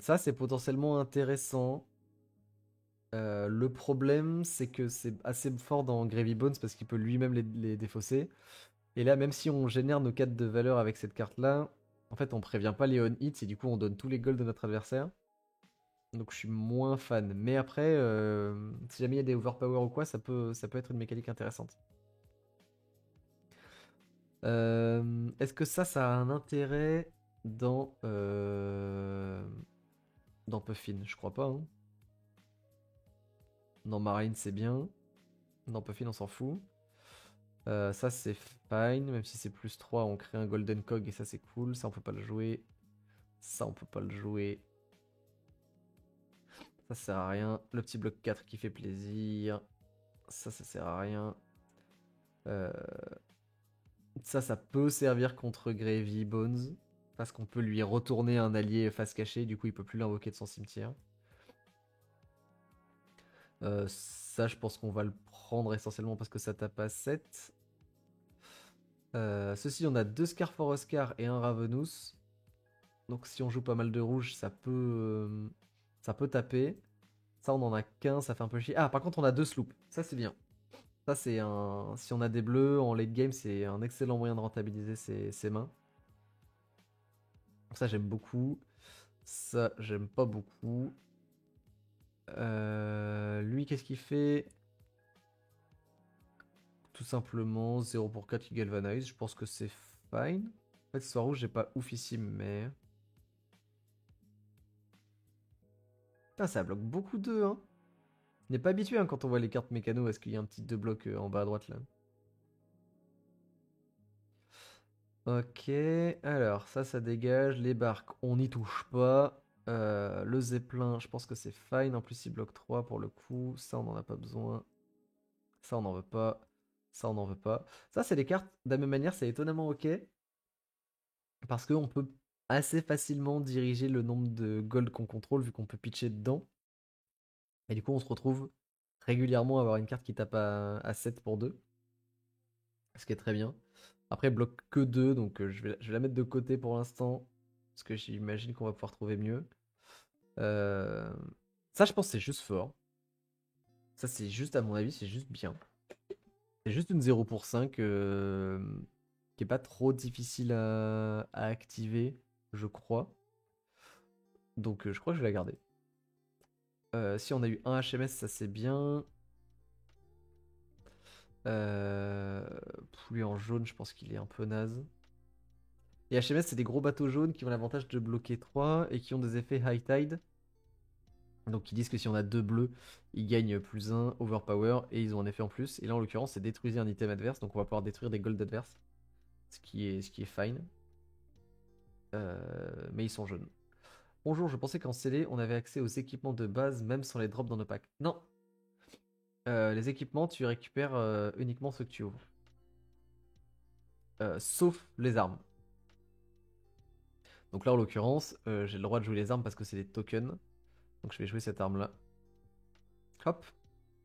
Ça, c'est potentiellement intéressant. Le problème, c'est que c'est assez fort dans Gravy Bones parce qu'il peut lui-même les défausser. Et là, même si on génère nos 4 de valeur avec cette carte-là, en fait, on prévient pas les on-hits et du coup, on donne tous les golds de notre adversaire. Donc, je suis moins fan. Mais après, si jamais il y a des overpower ou quoi, ça peut être une mécanique intéressante. Est-ce que ça a un intérêt dans Puffin? Je crois pas. Hein. Dans Marine, c'est bien. Dans Puffin, on s'en fout. Ça, c'est fine. Même si c'est plus 3, on crée un Golden Cog et ça, c'est cool. Ça, on peut pas le jouer. Ça, on peut pas le jouer. Ça sert à rien. Le petit bloc 4 qui fait plaisir. Ça sert à rien. Euh, ça peut servir contre Gravy Bones. Parce qu'on peut lui retourner un allié face cachée. Du coup, il peut plus l'invoquer de son cimetière. Ça, je pense qu'on va le prendre essentiellement parce que ça tape à 7. Ceci, on a 2 Scar for Oscar et un Ravenous. Donc si on joue pas mal de rouge, ça peut taper. Ça, on en a qu'un, ça fait un peu chier. Ah, par contre, on a 2 sloops. Ça, c'est bien. Ça, c'est un. Si on a des bleus en late game, c'est un excellent moyen de rentabiliser ses mains. Ça, j'aime beaucoup. Ça, j'aime pas beaucoup. Lui, qu'est-ce qu'il fait? Tout simplement 0 pour 4 qui galvanise. Je pense que c'est fine. En fait, soit rouge, j'ai pas oufissime, mais. Putain, ça bloque beaucoup d'eux, hein. On n'est pas habitué hein, quand on voit les cartes mécano, est-ce qu'il y a un petit 2 blocs en bas à droite là? Ok, alors ça dégage. Les barques, on n'y touche pas. Le zeppelin, je pense que c'est fine. En plus, il bloque 3 pour le coup. Ça, on n'en a pas besoin. Ça, on n'en veut pas. Ça, on n'en veut pas. Ça, c'est des cartes, de la même manière, c'est étonnamment ok. Parce qu'on peut assez facilement diriger le nombre de gold qu'on contrôle vu qu'on peut pitcher dedans. Et du coup, on se retrouve régulièrement à avoir une carte qui tape à 7 pour 2. Ce qui est très bien. Après, elle bloque que 2, donc je vais la mettre de côté pour l'instant. Parce que j'imagine qu'on va pouvoir trouver mieux. Euh, Ça, je pense que c'est juste fort. Ça, c'est juste, à mon avis, c'est juste bien. C'est juste une 0 pour 5 qui est pas trop difficile à activer, je crois. Donc, je crois que je vais la garder. Si on a eu un HMS, ça c'est bien. Lui en jaune, je pense qu'il est un peu naze. Et HMS, c'est des gros bateaux jaunes qui ont l'avantage de bloquer 3 et qui ont des effets high tide. Donc ils disent que si on a 2 bleus, ils gagnent plus 1 overpower et ils ont un effet en plus. Et là en l'occurrence, c'est détruire un item adverse, donc on va pouvoir détruire des gold adverses. Ce qui est fine. Mais ils sont jaunes. Bonjour, je pensais qu'en CD, on avait accès aux équipements de base même sans les drops dans nos packs. Non. Les équipements, tu récupères uniquement ceux que tu ouvres. Sauf les armes. Donc là, en l'occurrence, j'ai le droit de jouer les armes parce que c'est des tokens. Donc je vais jouer cette arme-là. Hop.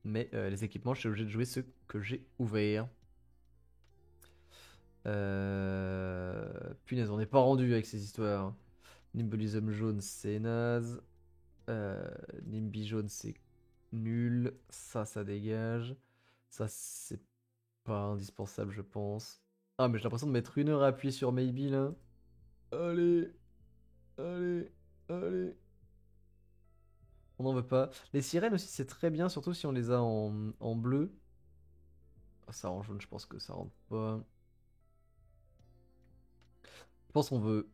Mais les équipements, je suis obligé de jouer ceux que j'ai ouverts. Punaise, on n'est pas rendu avec ces histoires. Nimbolism jaune, c'est naze. Nimby jaune, c'est nul. Ça dégage. Ça, c'est pas indispensable, je pense. Ah, mais j'ai l'impression de mettre 1 heure à appuyer sur Maybe là. Allez, allez, allez. On n'en veut pas. Les sirènes aussi, c'est très bien, surtout si on les a en bleu. Ah, ça en jaune, je pense que ça rentre pas. Je pense qu'on veut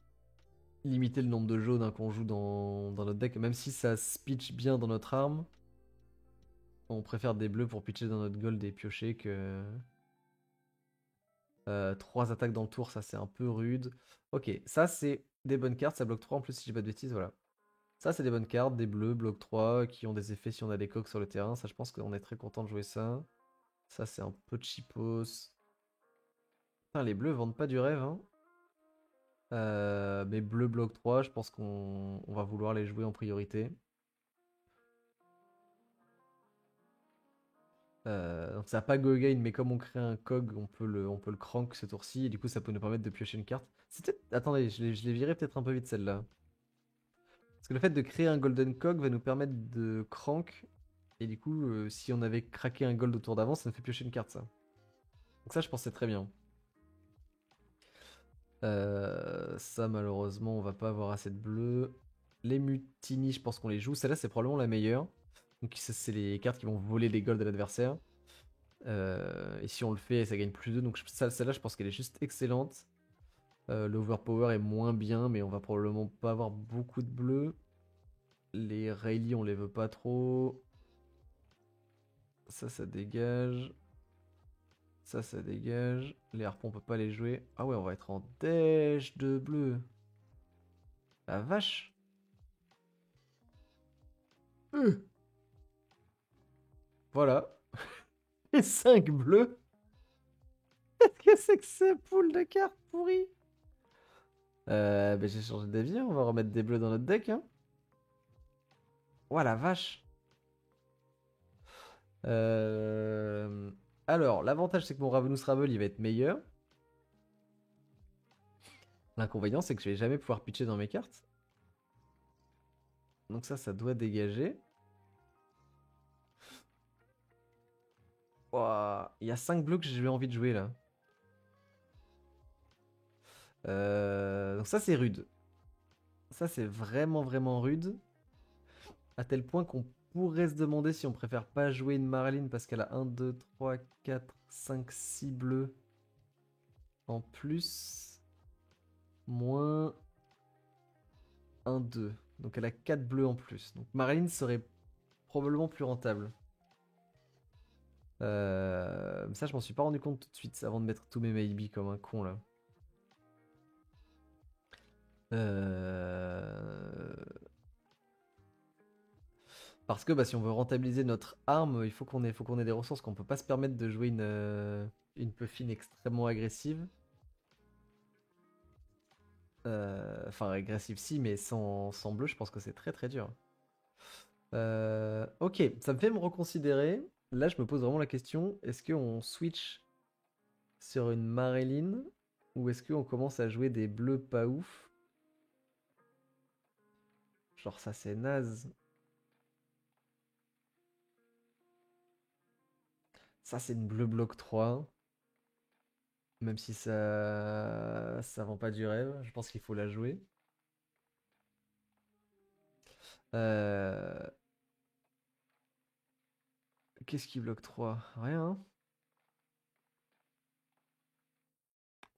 limiter le nombre de jaunes hein, qu'on joue dans notre deck. Même si ça se pitch bien dans notre arme, on préfère des bleus pour pitcher dans notre gold et piocher que. 3 attaques dans le tour, ça c'est un peu rude. Ok, ça c'est des bonnes cartes, ça bloque 3 en plus si j'ai pas de bêtises, voilà. Ça c'est des bonnes cartes, des bleus, bloc 3, qui ont des effets si on a des coques sur le terrain. Ça je pense qu'on est très content de jouer ça. Ça c'est un peu cheapos. Putain, les bleus vendent pas du rêve, hein. Mais bleu bloc 3, je pense qu'on va vouloir les jouer en priorité. Donc ça va pas go again, mais comme on crée un cog, on peut le crank ce tour-ci, et du coup ça peut nous permettre de piocher une carte. Attendez, je l'ai viré peut-être un peu vite celle-là. Parce que le fait de créer un golden cog va nous permettre de crank, Et du coup, si on avait craqué un gold au tour d'avant, ça me fait piocher une carte, ça. Donc ça, je pense que c'est très bien. Ça, malheureusement, on va pas avoir assez de bleu. Les mutinis, je pense qu'on les joue. Celle-là, c'est probablement la meilleure. Donc, c'est les cartes qui vont voler les golds de l'adversaire. Et si on le fait, ça gagne plus 2. Donc, celle-là, je pense qu'elle est juste excellente. L'overpower est moins bien, mais on va probablement pas avoir beaucoup de bleu. Les Rayleigh, on les veut pas trop. Ça dégage. Ça dégage. Les harpons, on peut pas les jouer. Ah ouais, on va être en dèche de bleu. La vache. Voilà. Et 5 bleus. Qu'est-ce que c'est que ces poules de cartes pourries? J'ai changé d'avis, hein. On va remettre des bleus dans notre deck. Hein. Oh la vache. Alors, l'avantage c'est que mon Ravenous Ravel il va être meilleur. L'inconvénient c'est que je vais jamais pouvoir pitcher dans mes cartes. Donc ça doit dégager. Ouah, il y a 5 bleus que j'ai envie de jouer là. Donc ça c'est rude. Ça c'est vraiment vraiment rude. À tel point qu'on pourrait se demander si on préfère pas jouer une Marlene parce qu'elle a 1, 2, 3, 4, 5, 6 bleus en plus. Moins 1, 2. Donc elle a 4 bleus en plus. Donc Marlene serait probablement plus rentable. Ça je m'en suis pas rendu compte tout de suite avant de mettre tous mes maybe comme un con là. Parce que si on veut rentabiliser notre arme, il faut qu'on ait des ressources, qu'on peut pas se permettre de jouer une Puffin extrêmement agressive. Enfin, agressive si, mais sans bleu, je pense que c'est très très dur. Ok, ça me fait me reconsidérer. Là, je me pose vraiment la question, est-ce qu'on switch sur une Marilyn ou est-ce qu'on commence à jouer des bleus pas ouf? Genre ça c'est naze. Ça c'est une bleu bloc 3. Même si ça vend pas du rêve, je pense qu'il faut la jouer. Euh, Qu'est-ce qui bloque 3? Rien. Hein.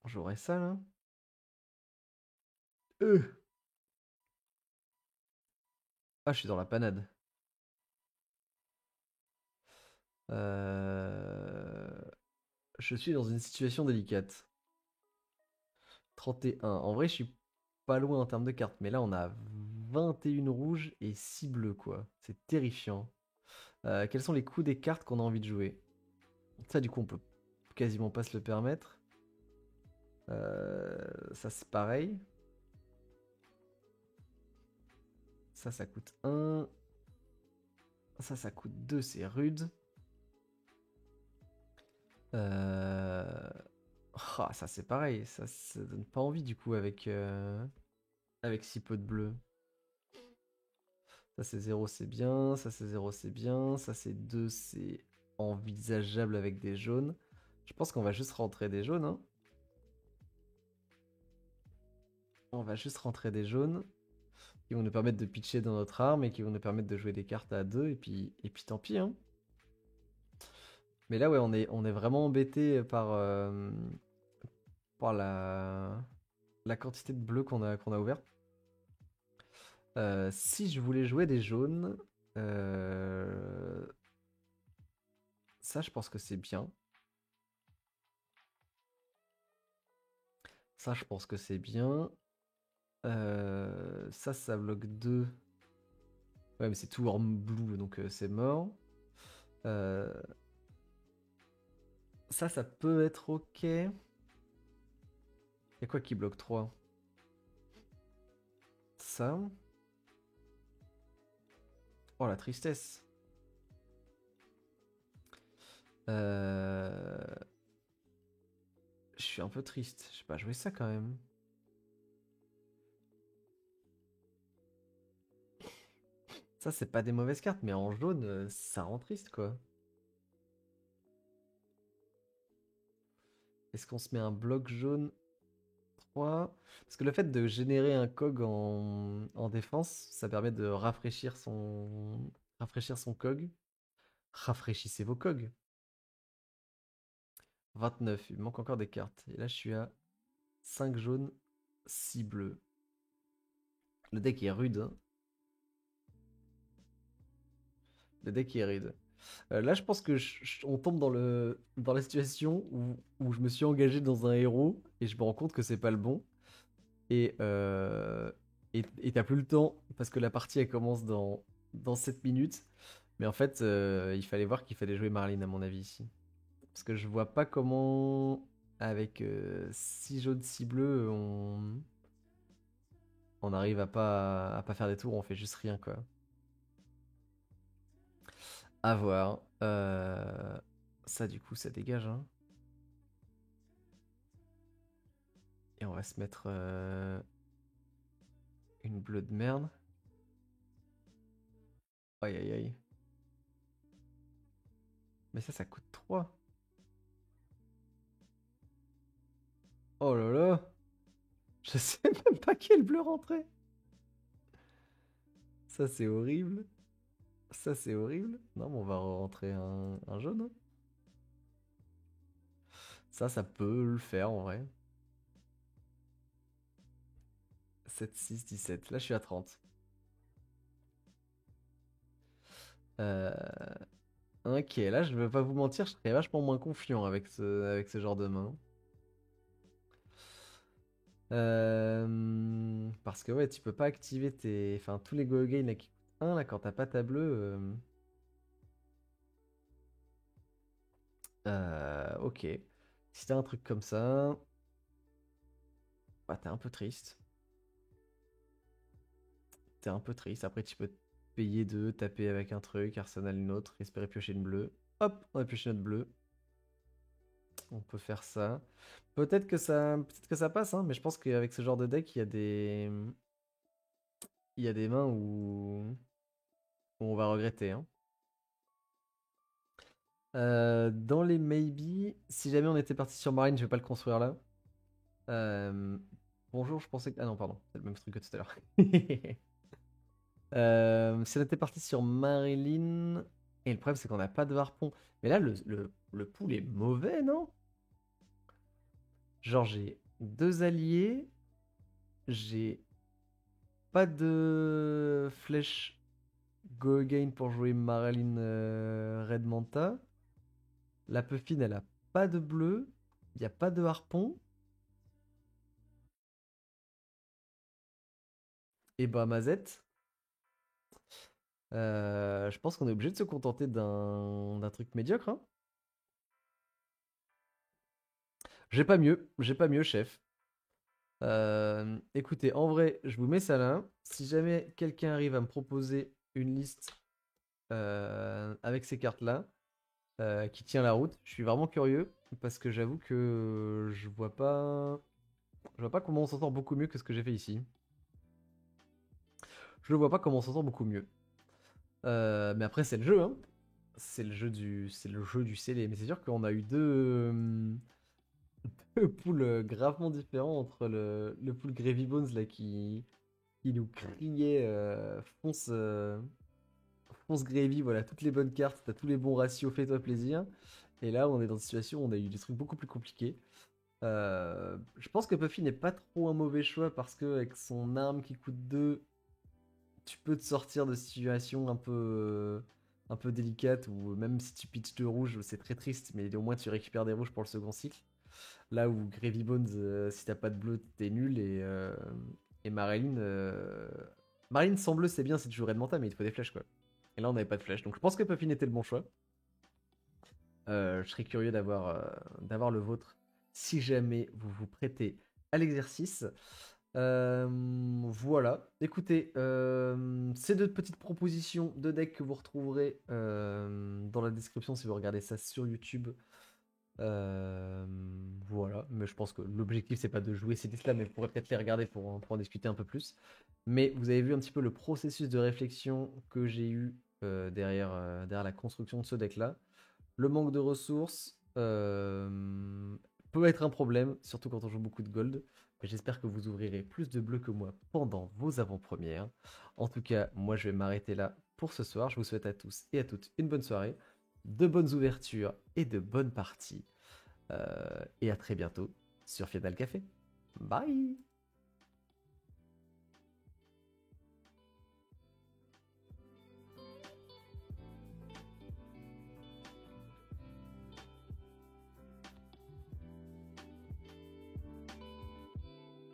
J'aurais ça là. Euh. Ah, je suis dans la panade. Je suis dans une situation délicate. 31. En vrai, je suis pas loin en termes de cartes, mais là, on a 21 rouges et 6 bleus, quoi. C'est terrifiant. Quels sont les coups des cartes qu'on a envie de jouer? Ça, du coup, on peut quasiment pas se le permettre. Ça, c'est pareil. Ça coûte 1. Ça coûte 2, c'est rude. Ça, c'est pareil. Ça donne pas envie, du coup, avec si peu de bleu. Ça, c'est 0, c'est bien. Ça, c'est 0, c'est bien. Ça, c'est 2, c'est envisageable avec des jaunes. Je pense qu'on va juste rentrer des jaunes. Hein. On va juste rentrer des jaunes qui vont nous permettre de pitcher dans notre arme et qui vont nous permettre de jouer des cartes à 2 et puis tant pis. Hein. Mais là, ouais, on est vraiment embêté par la quantité de bleus qu'on a ouvert. Si je voulais jouer des jaunes, ça, je pense que c'est bien. Ça, je pense que c'est bien. Ça bloque 2. Ouais, mais c'est tout en blue, donc c'est mort. Ça peut être ok. Y'a quoi qui bloque 3? Ça. Oh, la tristesse. Je suis un peu triste. Je vais pas jouer ça quand même. Ça, c'est pas des mauvaises cartes, mais en jaune, ça rend triste, quoi. Est-ce qu'on se met un bloc jaune 3? Parce que le fait de générer un cog en défense, ça permet de rafraîchir son cog. Rafraîchissez vos cogs. 29, il me manque encore des cartes. Et là, je suis à 5 jaunes, 6 bleus. Le deck est rude, hein. Le deck est rude. Là, je pense que on tombe dans la situation où je me suis engagé dans un héros et je me rends compte que c'est pas le bon. Et t'as plus le temps parce que la partie elle commence dans 7 minutes. Mais en fait, il fallait voir qu'il fallait jouer Marlene à mon avis ici. Parce que je vois pas comment, avec 6 jaunes, 6 bleus, on arrive à pas faire des tours, on fait juste rien quoi. À voir. Ça du coup, ça dégage. Hein. Et on va se mettre une bleue de merde. Aïe aïe aïe. Mais ça coûte 3. Oh là là. Je sais même pas quel bleu rentrer. Ça c'est horrible. Ça c'est horrible. Non mais on va rentrer un jaune. Hein. Ça peut le faire en vrai. 7, 6, 17. Là je suis à 30. Euh, Ok, là je vais pas vous mentir, je serais vachement moins confiant avec ce genre de main. Parce que ouais, tu peux pas activer enfin, tous les go again là, qui coûtent 1 là quand t'as pas ta bleue. Ok. Si t'as un truc comme ça, bah t'es un peu triste. T'es un peu triste. Après tu peux te payer 2, taper avec un truc, arsenal une autre, espérer piocher une bleue. Hop, on a pioché notre bleue. On peut faire ça. Peut-être que ça passe, hein, mais je pense qu'avec ce genre de deck, il y a des mains où on va regretter. Hein. Dans les maybe, si jamais on était parti sur Marine, je vais pas le construire là. Euh, Bonjour, je pensais que. Ah non, pardon, c'est le même truc que tout à l'heure. Si on était parti sur Marilyn. Et le problème, c'est qu'on n'a pas de harpon. Mais là, le pool est mauvais, non? Genre, j'ai 2 alliés. J'ai pas de flèche go again pour jouer Marilyn Red Manta. La Puffin, elle a pas de bleu. Il n'y a pas de harpon. Et bah, Mazette. Je pense qu'on est obligé de se contenter d'un truc médiocre. Hein. J'ai pas mieux, chef. Écoutez, en vrai, je vous mets ça là. Si jamais quelqu'un arrive à me proposer une liste avec ces cartes-là, qui tient la route, je suis vraiment curieux parce que j'avoue que je vois pas comment on s'en sort beaucoup mieux que ce que j'ai fait ici. Je vois pas comment on s'en sort beaucoup mieux. Mais après, c'est le jeu, hein. C'est le jeu du scellé. Mais c'est sûr qu'on a eu deux poules gravement différents entre le pool Gravy Bones là qui nous criait fonce Gravy, voilà, toutes les bonnes cartes, t'as tous les bons ratios, fais-toi plaisir. Et là, on est dans une situation où on a eu des trucs beaucoup plus compliqués. Je pense que Puffy n'est pas trop un mauvais choix parce que avec son arme qui coûte 2, tu peux te sortir de situations un peu délicates où même si tu pitches de rouge, c'est très triste, mais au moins tu récupères des rouges pour le second cycle. Là où Gravy Bones, si t'as pas de bleu, t'es nul et Marilyn. Marilyn sans bleu, c'est bien si tu joues Red Manta, mais il te faut des flèches quoi. Et là, on n'avait pas de flèches. Donc je pense que Puffin était le bon choix. Je serais curieux d'avoir le vôtre si jamais vous vous prêtez à l'exercice. Voilà. Écoutez, ces 2 petites propositions de deck que vous retrouverez dans la description si vous regardez ça sur YouTube. Euh, voilà, mais je pense que l'objectif c'est pas de jouer ces listes-là, mais vous pourrez peut-être les regarder pour en discuter un peu plus. Mais vous avez vu un petit peu le processus de réflexion que j'ai eu derrière la construction de ce deck-là. Le manque de ressources peut être un problème, surtout quand on joue beaucoup de gold. Mais j'espère que vous ouvrirez plus de bleus que moi pendant vos avant-premières. En tout cas, moi je vais m'arrêter là pour ce soir. Je vous souhaite à tous et à toutes une bonne soirée, de bonnes ouvertures et de bonnes parties. Et à très bientôt sur Final Café. Bye!